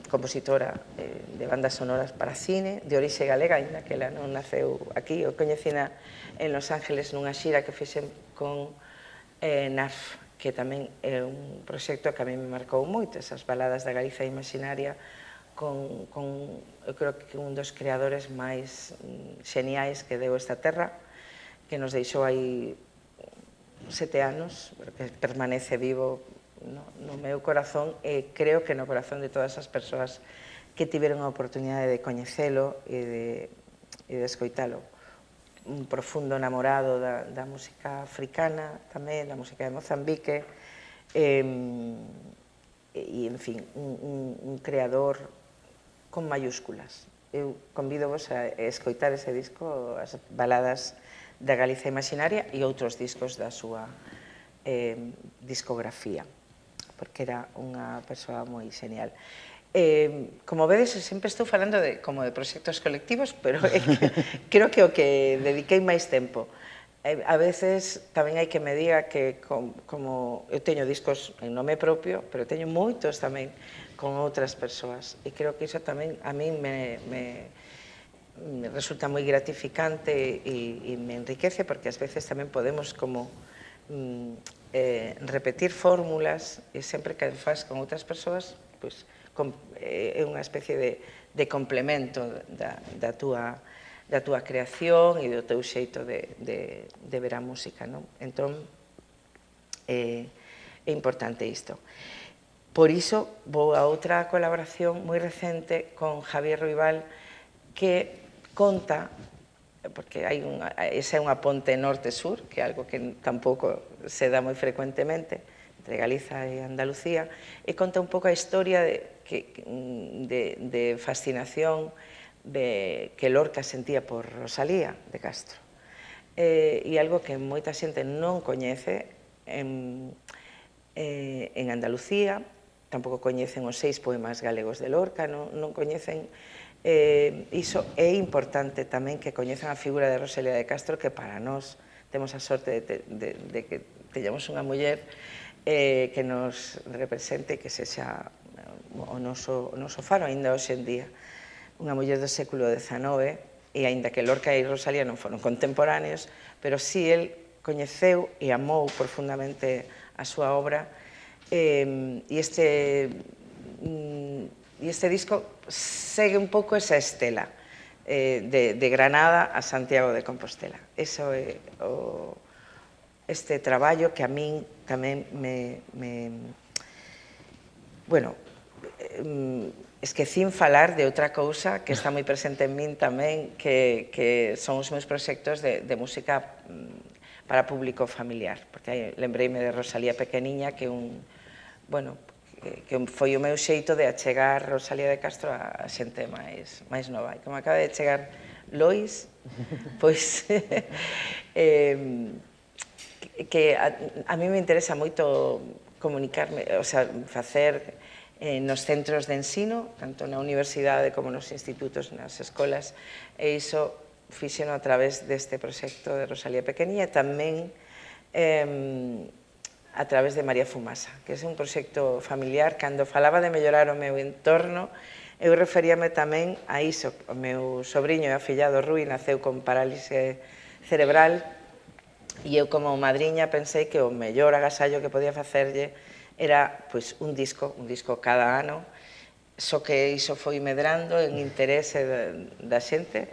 compositora de bandas sonoras para cine, de orixe galega, ainda que ela non naceu aquí. Eu coñecina en Los Ángeles nunha xira que fixen con NAF, que tamén é un proxecto que a mí me marcou moito, esas baladas da Galiza imaginaria, con eu creo que un dos creadores máis xeniais que deu esta terra, que nos deixou aí 7 anos, que permanece vivo no meu corazón e creo que no corazón de todas as persoas que tiveron a oportunidade de coñecelo e de escoitalo. Un profundo enamorado da música africana tamén, da música de Mozambique, e, en fin, un creador con mayúsculas. Eu convido vos a escoitar ese disco, as baladas da Galiza imaginaria e outros discos da súa discografía, porque era unha persoa moi genial. Como vedes, sempre estou falando como de proxectos colectivos, pero creo que o que dediquei máis tempo. A veces tamén hai que me diga que como eu teño discos en nome propio, pero teño moitos tamén con outras persoas, e creo que iso tamén a mí me resulta moi gratificante e me enriquece, porque ás veces tamén podemos como repetir fórmulas, e sempre que faz con outras persoas, é unha especie de complemento da túa creación e do teu xeito de ver a música. Entón, é importante isto. Por iso, vou a outra colaboración moi recente con Javier Ruibal, que conta, porque esa é unha ponte norte-sur, que é algo que tampouco se dá moi frecuentemente, entre Galiza e Andalucía, e conta un pouco a historia de fascinación que Lorca sentía por Rosalía de Castro. E algo que moita xente non coñece en Andalucía, tampouco coñecen os 6 poemas galegos de Lorca, non coñecen. Iso é importante tamén que coñezan a figura de Rosalía de Castro, que para nós temos a sorte de que teñamos unha muller que nos represente, que sexa o noso faro, aínda hoxe en día. Unha muller do século XIX, e aínda que Lorca e Rosalía non foron contemporáneos, pero si el coñeceu e amou profundamente a súa obra, e este disco segue un pouco esa estela de Granada a Santiago de Compostela. Eso é este traballo que a min tamén bueno, esquecín falar de outra cousa que está moi presente en min tamén, que son os meus proxectos de música para público familiar, porque lembreime de Rosalía pequeniña, que foi o meu xeito de achegar Rosalía de Castro a xente máis nova. E como acaba de chegar Lois, pois que a mí me interesa moito comunicarme, o sea, facer nos centros de ensino, tanto na universidade como nos institutos, nas escolas, e iso fixeno a través deste proxecto de Rosalía pequeniña, e tamén a través de María Fumasa, que é un proxecto familiar. Cando falaba de mellorar o meu entorno, eu referíame tamén a iso. O meu sobrinho e afillado Rui naceu con parálise cerebral, e eu como madriña pensei que o mellor agasallo que podía facerlle era un disco cada ano, só que iso foi medrando en interese da xente.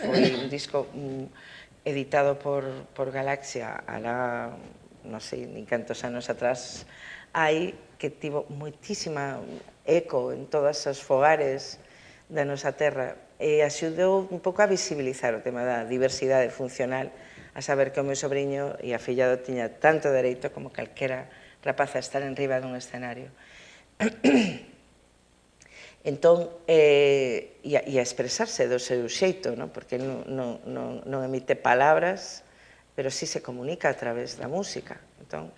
Foi un disco editado por Galaxia alá, non sei nin cantos anos atrás hai, que tivo moitísima eco en todos os fogares da nosa terra, e axudou un pouco a visibilizar o tema da diversidade funcional, a saber que o meu sobrinho e afillado tiña tanto dereito como calquera rapaz a estar en riba dun escenario. Entón, e a expresarse do seu xeito, porque non emite palabras, pero sí se comunica a través da música. Entón,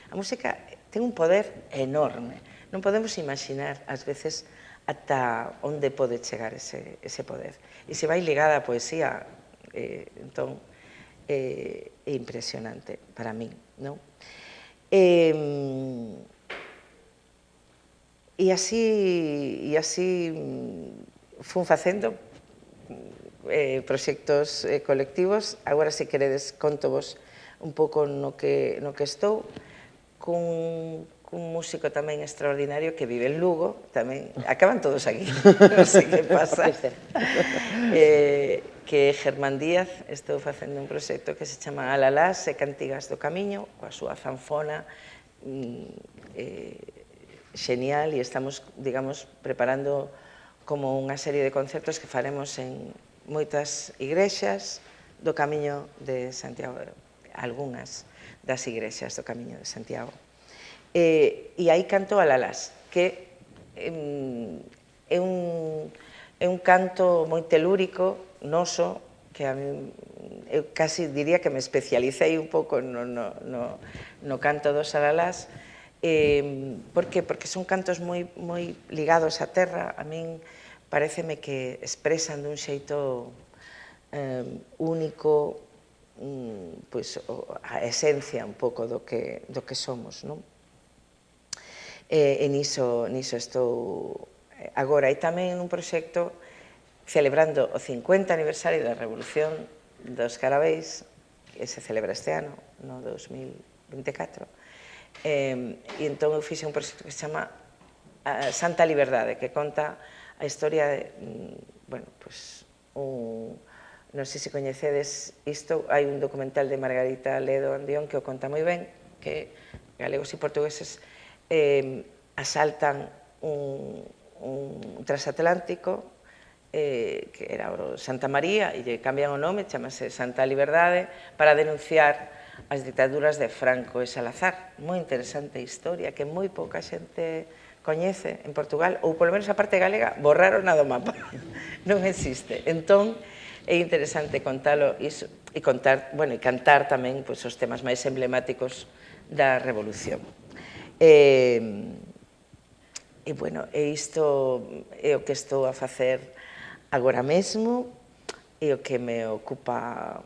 a música ten un poder enorme. Non podemos imaginar, ás veces, ata onde pode chegar ese poder. E se vai ligada a poesía, entón, é impresionante para min, non? E así fun facendo proxectos colectivos. Agora, se queredes, contovos un pouco no que estou, cun músico tamén extraordinario que vive en Lugo, tamén, acaban todos aquí, non sei que pasa, que é Germán Díaz. Estou facendo un proxecto que se chama Alalás e Cantigas do Camiño, coa súa zanfona xenial, e estamos, digamos, preparando como unha serie de concertos que faremos en moitas igrexas do Camiño de Santiago, algunhas das igrexas do Camiño de Santiago. E aí canto Alalás, que é un canto moi telúrico, noso, que a mí, eu casi diría que me especialicei un pouco no canto dos Alalás. Por que? Porque son cantos moi ligados á terra. A min pareceme que expresan dun xeito único a esencia un pouco do que somos, non? E niso estou agora. E tamén un proxecto celebrando o 50 aniversario da Revolución dos Carabeis, que se celebra este ano, no 2024. E entón eu fixe un proxecto que se chama Santa Liberdade, que conta a historia de, bueno, pois, non sei se coñecedes isto, hai un documental de Margarita Ledo Andión que o conta moi ben, que galegos e portugueses asaltan un transatlántico que era o Santa María, e lle cambian o nome, chamase Santa Liberdade, para denunciar as dictaduras de Franco e Salazar. Moi interesante historia que moi pouca xente coñece en Portugal, ou polo menos a parte galega borraron do mapa, non existe. Entón, é interesante contalo e contar, bueno, e cantar tamén os temas máis emblemáticos da Revolución. E, bueno, isto é o que estou a facer agora mesmo, e o que me ocupa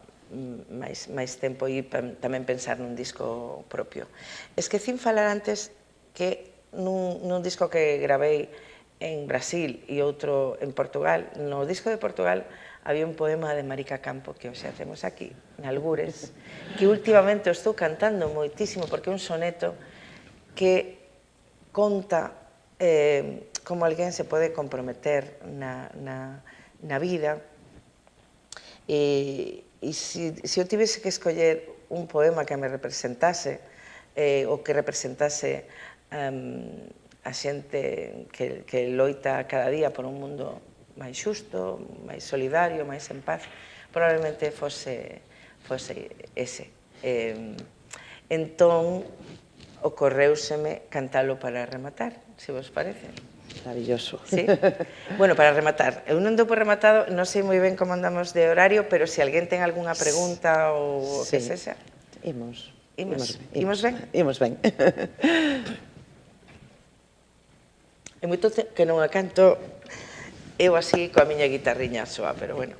máis tempo, e tamén pensar nun disco propio. Esquecín falar antes que nun disco que gravei en Brasil e outro en Portugal, no disco de Portugal había un poema de Marica Campo que hoxe temos aquí, en Algures, que últimamente estou cantando moitísimo porque é un soneto que conta como alguén se pode comprometer na vida. E se eu tivese que escoller un poema que me representase, ou que representase a xente que loita cada día por un mundo máis xusto, máis solidario, máis en paz, probablemente fose ese. Entón, ocorreuseme cantalo para rematar, se vos parece. Maravilloso. Sí? Bueno, para rematar, eu non dou por rematado, non sei moi ben como andamos de horario, pero se alguén ten algunha pregunta ou o que sexa. Imos ben? Imos ben. É moito que non a canto eu así coa miña guitarriña soa, pero bueno.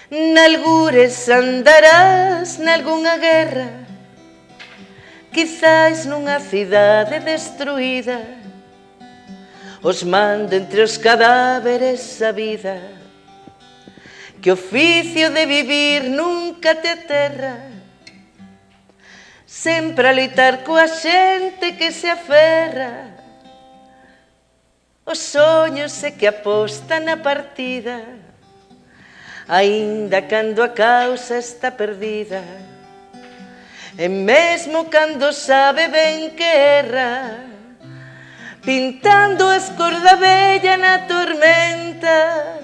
Nalgures andarás nalgunha guerra, quizais nunha cidade destruída, os manda entre os cadáveres a vida, que oficio de vivir nunca te aterra, sempre a loitar coa xente que se aferra, os soños e que aposta na partida, aínda cando a causa está perdida, e mesmo cando sabe ben que erra, pintando as cor da vella na tormenta,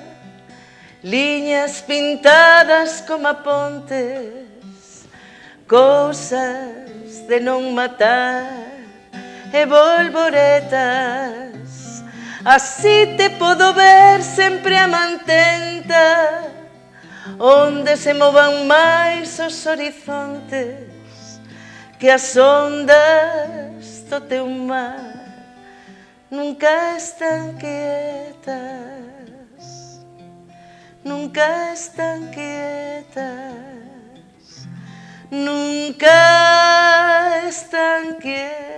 liñas pintadas como apontes, cousas de non matar e volvoretas. Así te podo ver sempre a mantenta, onde se movan máis os horizontes que as ondas do teu mar nunca están quietas, nunca están quietas, nunca están quietas.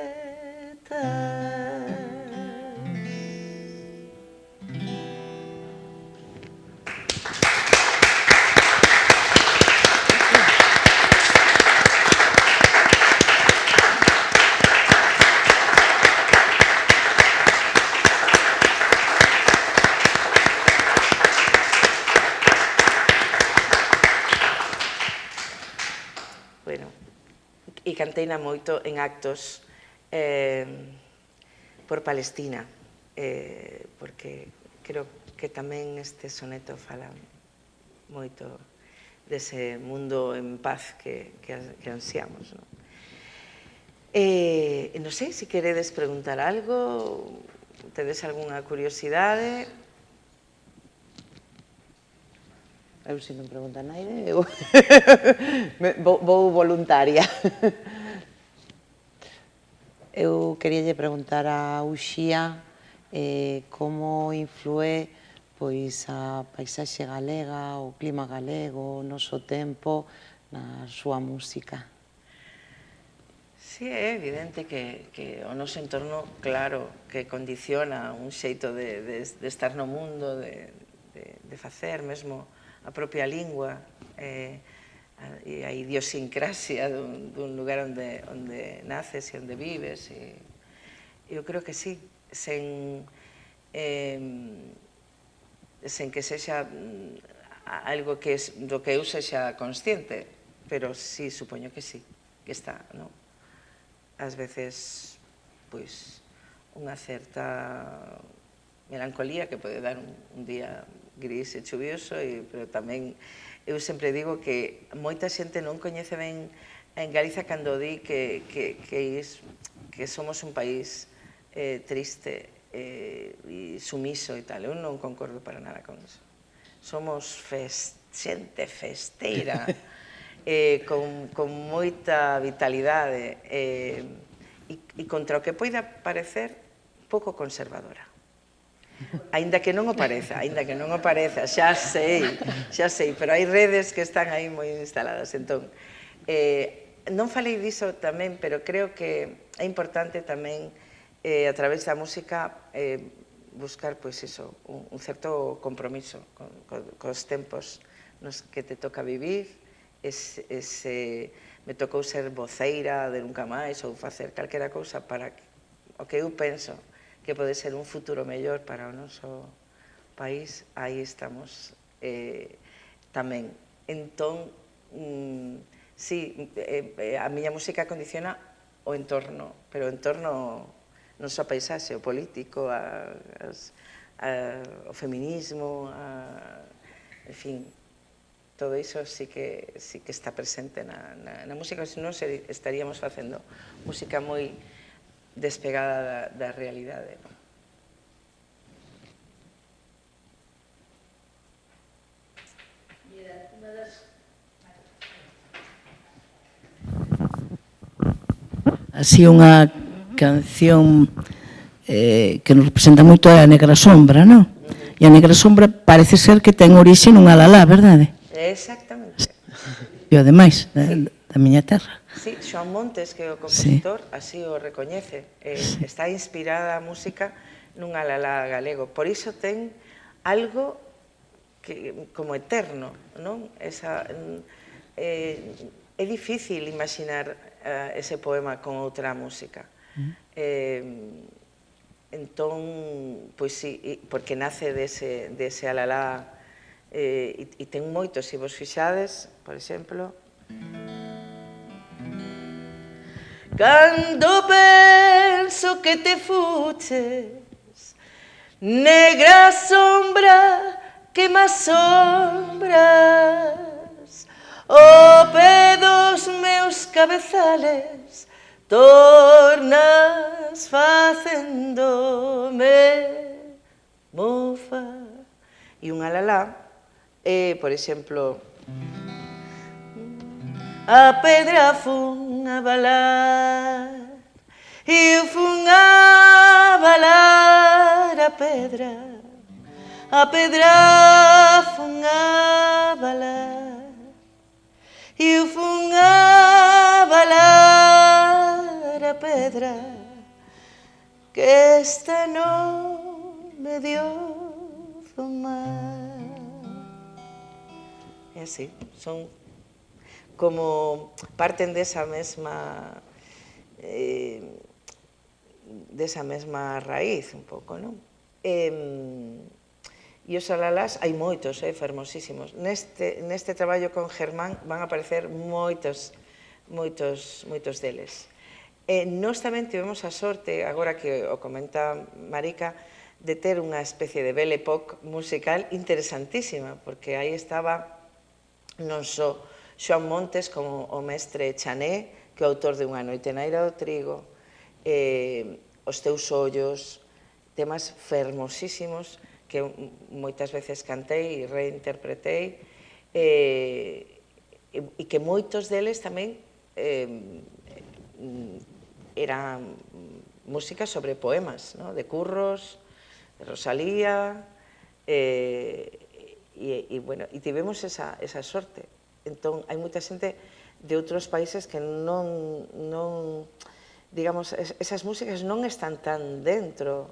Bueno, e canteina moito en actos por Palestina, porque creo que tamén este soneto fala moito dese mundo en paz que ansiamos. Non sei se queredes preguntar algo, tedes algunha curiosidade. Eu se non pregunta naide, eu vou voluntaria. Eu queríalle preguntar a Uxía como influe pois a paisaxe galega, o clima galego, o noso tempo na súa música. Sí, é evidente que o noso entorno, claro, que condiciona un xeito de estar no mundo, de facer mesmo a propia lingua e a idiosincrasia dun lugar onde naces e onde vives. Eu creo que sí, sen que sexa algo do que eu sexa consciente, pero sí, supoño que sí, que está, non? Ás veces, pois, unha certa melancolía que pode dar un día gris e chuvioso, pero tamén eu sempre digo que moita xente non coñece ben en Galiza cando di que somos un país triste e sumiso e tal. Eu non concordo para nada con iso. Somos xente festeira, con moita vitalidade e contra o que poida parecer pouco conservadora. Aínda que non o pareza, xa sei, pero hai redes que están aí moi instaladas. Entón, non falei diso tamén, pero creo que é importante tamén, a través da música, buscar, pois iso, un certo compromiso cos tempos nos que te toca vivir. Me tocou ser voceira de Nunca Máis ou facer calquera cousa para o que eu penso que pode ser un futuro mellor para o noso país, aí estamos tamén. Entón, sí, a miña música condiciona o entorno, pero o entorno non só a paisaxe, o político, o feminismo, en fin, todo iso sí que está presente na música, senón estaríamos facendo música moi despegada da realidade. Así unha canción que nos representa moito é a Negra Sombra, non? E a Negra Sombra parece ser que ten orixe nun alalá, verdade? Exactamente. E ademais, da miña terra. Sí, Xoán Montes, que é o compositor, así o recoñece. Está inspirada a música nun alalá galego. Por iso ten algo como eterno, non? É difícil imaginar ese poema con outra música. Entón, pois sí, porque nace dese alalá e ten moitos, se vos fixades, por exemplo, cando penso que te fuches, negra sombra que más sombras, o pé dos meus cabezales tornas facendome mofa. E un alalá por exemplo, a pedra fun a balar, e eu fun a balar a pedra fun a balar, e eu fun a balar a pedra que esta non me dio do mar. E así, son como parten desa mesma raíz un pouco, non? E os alalás, hai moitos, fermosísimos. Neste traballo con Germán van a aparecer moitos deles. Nós tamén tivemos a sorte, agora que o comenta Marica, de ter unha especie de belle époque musical interesantísima, porque aí estaba non só Xoán Montes como o mestre Chané, que é o autor de Unha noite na Eira do Trigo, Os teus ollos, temas fermosísimos que moitas veces cantei e reinterpretei, e que moitos deles tamén eran músicas sobre poemas, de Curros, de Rosalía, e tivemos esa sorte. Entón, hai moita xente de outros países que non digamos, esas músicas non están tan dentro,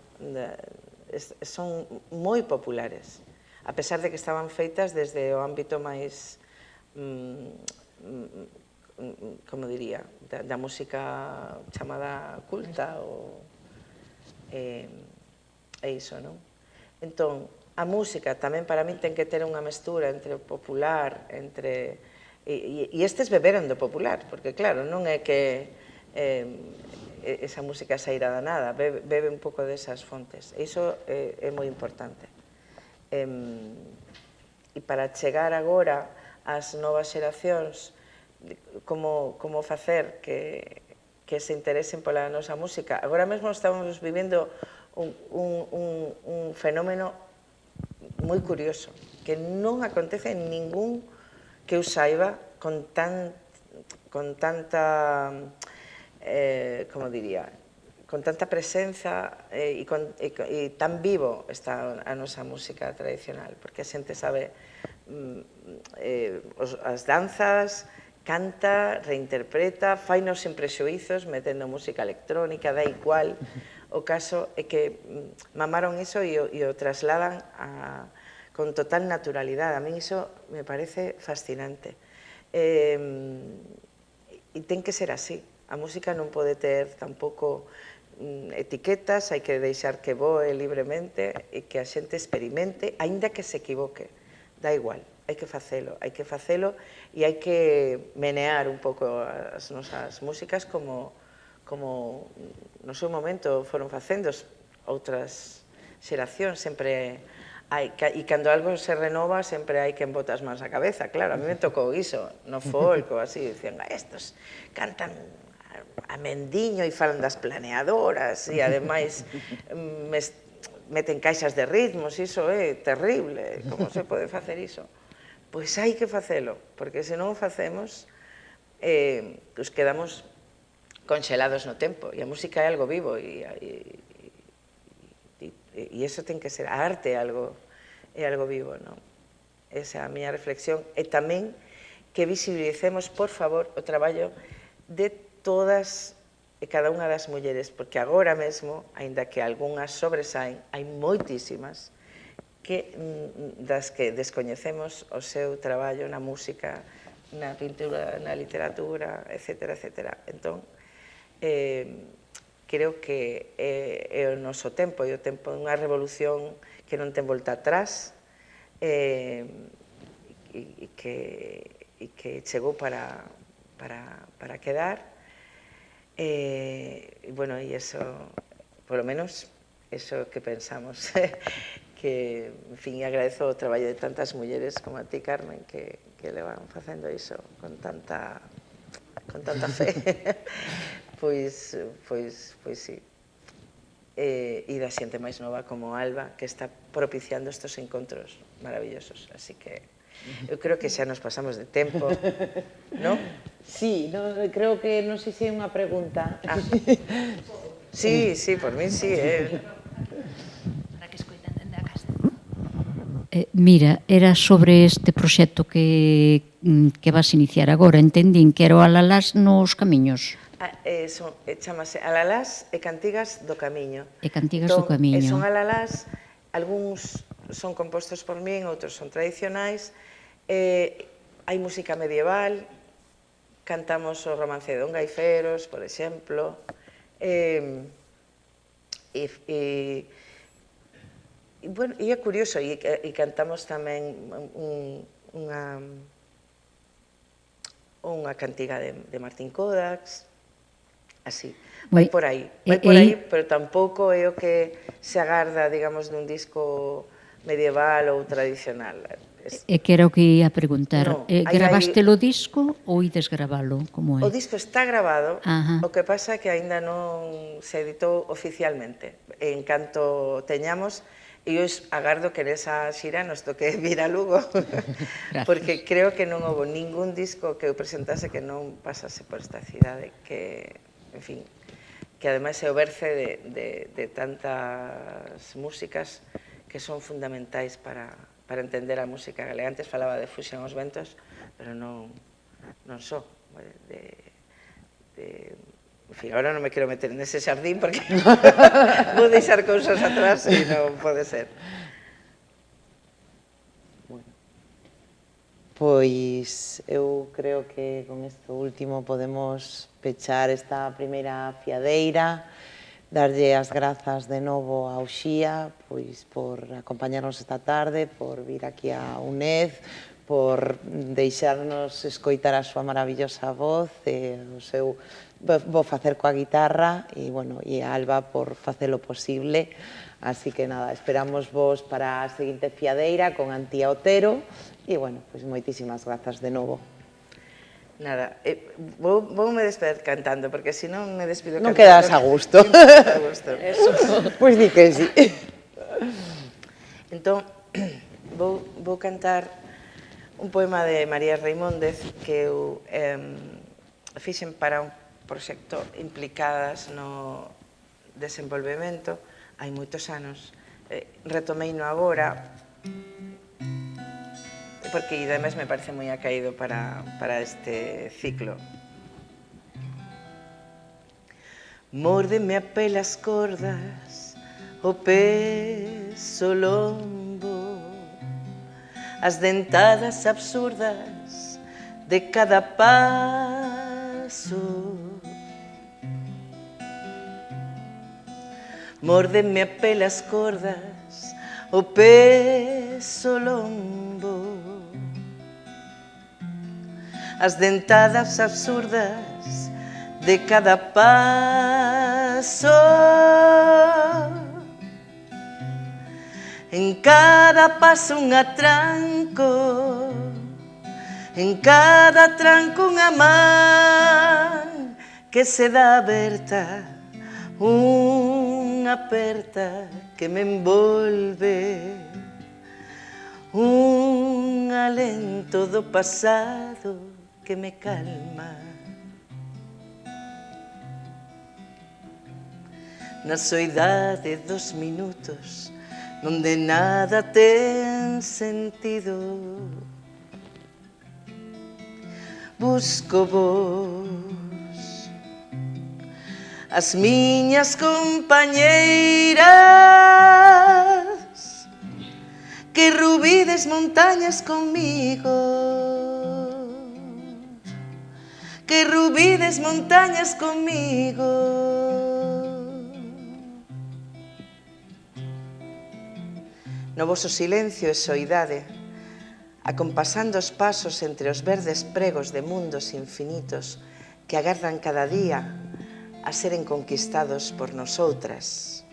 son moi populares, a pesar de que estaban feitas desde o ámbito máis, como diría, da música chamada culta, é iso, non? Entón, a música tamén para min ten que ter unha mestura entre o popular, e estes beberon do popular, porque claro, non é que esa música saíra da nada, bebe un pouco desas fontes, e iso é moi importante. E para chegar agora ás novas xeracións, como facer que se interesen pola nosa música. Agora mesmo estamos vivendo un fenómeno moi curioso, que non acontece en ningún que eu saiba con tanta, como diría, con tanta presenza e tan vivo está a nosa música tradicional, porque a xente sabe as danzas, canta, reinterpreta, fainos sen prexuizos, metendo música electrónica, da igual. O caso é que mamaron iso e o trasladan con total naturalidade. A mí iso me parece fascinante. E ten que ser así. A música non pode ter tampouco etiquetas, hai que deixar que voe libremente e que a xente experimente, aínda que se equivoque. Da igual, hai que facelo e hai que menear un pouco as nosas músicas como no seu momento foron facendo outras xeracións. Sempre hai, e cando algo se renova sempre hai quen bota as mans á cabeza. Claro, a mí me tocou iso no folk ou así, dicían, estos cantan a mendiño e falan das planeadoras e ademais meten caixas de ritmos, iso é terrible, como se pode facer iso? Pois hai que facelo, porque se non o facemos, nos quedamos conxelados no tempo, e a música é algo vivo, e iso ten que ser, a arte é algo vivo, non? Esa é a miña reflexión, e tamén que visibilicemos, por favor, o traballo de todas e cada unha das mulleres, porque agora mesmo, aínda que algunhas sobresaen, hai moitísimas das que descoñecemos o seu traballo na música, na pintura, na literatura, etcétera, etcétera. Entón, creo que é o noso tempo, e o tempo de unha revolución que non ten volta atrás, e que chegou para quedar. E, bueno, e eso, polo menos, eso que pensamos, que, en fin, agradezo o traballo de tantas mulleres como a ti, Carmen, que levan facendo iso con tanta fe. Pois sí. E da xente máis nova como Alba, que está propiciando estes encontros maravillosos. Así que Eu creo que xa nos pasamos de tempo, non? Sí, creo que non sei se é unha pregunta. Sí, por mí sí. Mira, era sobre este proxecto que vas iniciar agora. Entendín que era o Alalás nos camiños. Chamase Alalás e Cantigas do Camiño. E Cantigas do Camiño. Son alalás, algúns son compostos por min, outros son tradicionais. Hai música medieval, cantamos o romance de Don Gaiferos, por exemplo. Bueno, e é curioso, e cantamos tamén unha cantiga de Martín Codax, así, vai por aí, pero tampouco é o que se agarda, digamos, dun disco medieval ou tradicional. E que era o que ia preguntar, gravaste o disco ou ides gravalo, como é? O disco está grabado, o que pasa é que aínda non se editou oficialmente. En canto teñamos, e eu agardo que nesa xira nos toque vir a Lugo, porque creo que non houve ningún disco que eu presentase que non pasase por esta cidade, que, en fin, que ademais é o berce de tantas músicas que son fundamentais para entender a música galega. Antes falaba de Fuxan os ventos, pero non só. En fin, agora non me quero meter nese xardín porque vou deixar cousas atrás e non pode ser. Pois eu creo que con isto último podemos pechar esta primeira fiadeira, darlle as grazas de novo a Uxía por acompañarnos esta tarde, por vir aquí a UNED, por deixarnos escoitar a súa maravillosa voz e o seu vou facer coa guitarra e a Alba por facelo posible. Así que nada, esperamos vos para a seguinte fiadeira con Antía Otero e moitísimas grazas de novo. Nada, voume despedir cantando, porque se non me despido cantando... Non quedas a gusto. Pois di que sí. Entón, vou cantar un poema de María Reimóndez que eu fixen para un proxecto implicadas no desenvolvemento hai moitos anos. Retomei no agora, porque ademais me parece moi acaído para este ciclo. Mórdeme a pelas cordas, o peso lombo, as dentadas absurdas de cada paso. Mórdeme a pelas cordas, o peso lombo, as dentadas absurdas de cada paso. En cada paso un atranco, en cada tranco unha man que se dá aberta, unha aperta que me envolve, un alento do pasado que me calma. Na soidade dos minutos, onde nada ten sentido, busco vos, as miñas compañeiras, que rubides montañas conmigo, que rubides montañas conmigo. No voso silencio e soidade, acompasando os pasos entre os verdes pregos de mundos infinitos que agardan cada día a seren conquistados por nosoutras,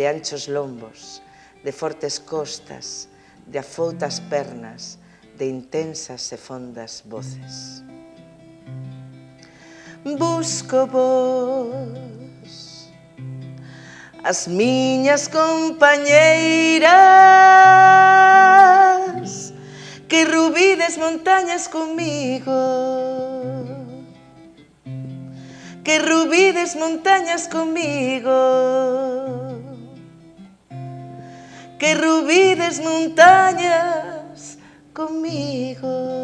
de anchos lombos, de fortes costas, de afoutas pernas, de intensas e fondas voces. Busco vos, as miñas compañeiras, que que rubides montañas conmigo, que rubides montañas conmigo, que rubides montañas conmigo.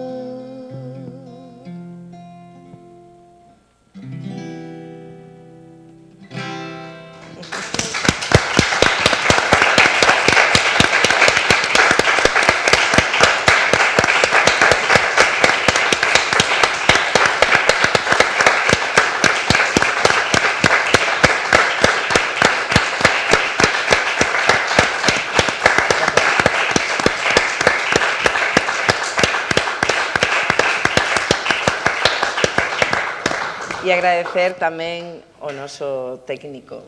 E agradecer tamén ao noso técnico.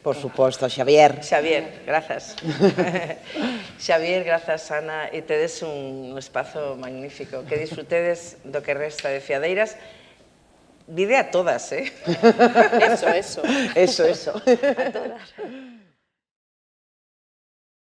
Por suposto, Xavier. Xavier, grazas. Xavier, grazas, Ana, e tedes un espazo magnífico. Que disfrutedes do que resta de Fiadeiras. Vide a todas, Eso. Eso. A todas.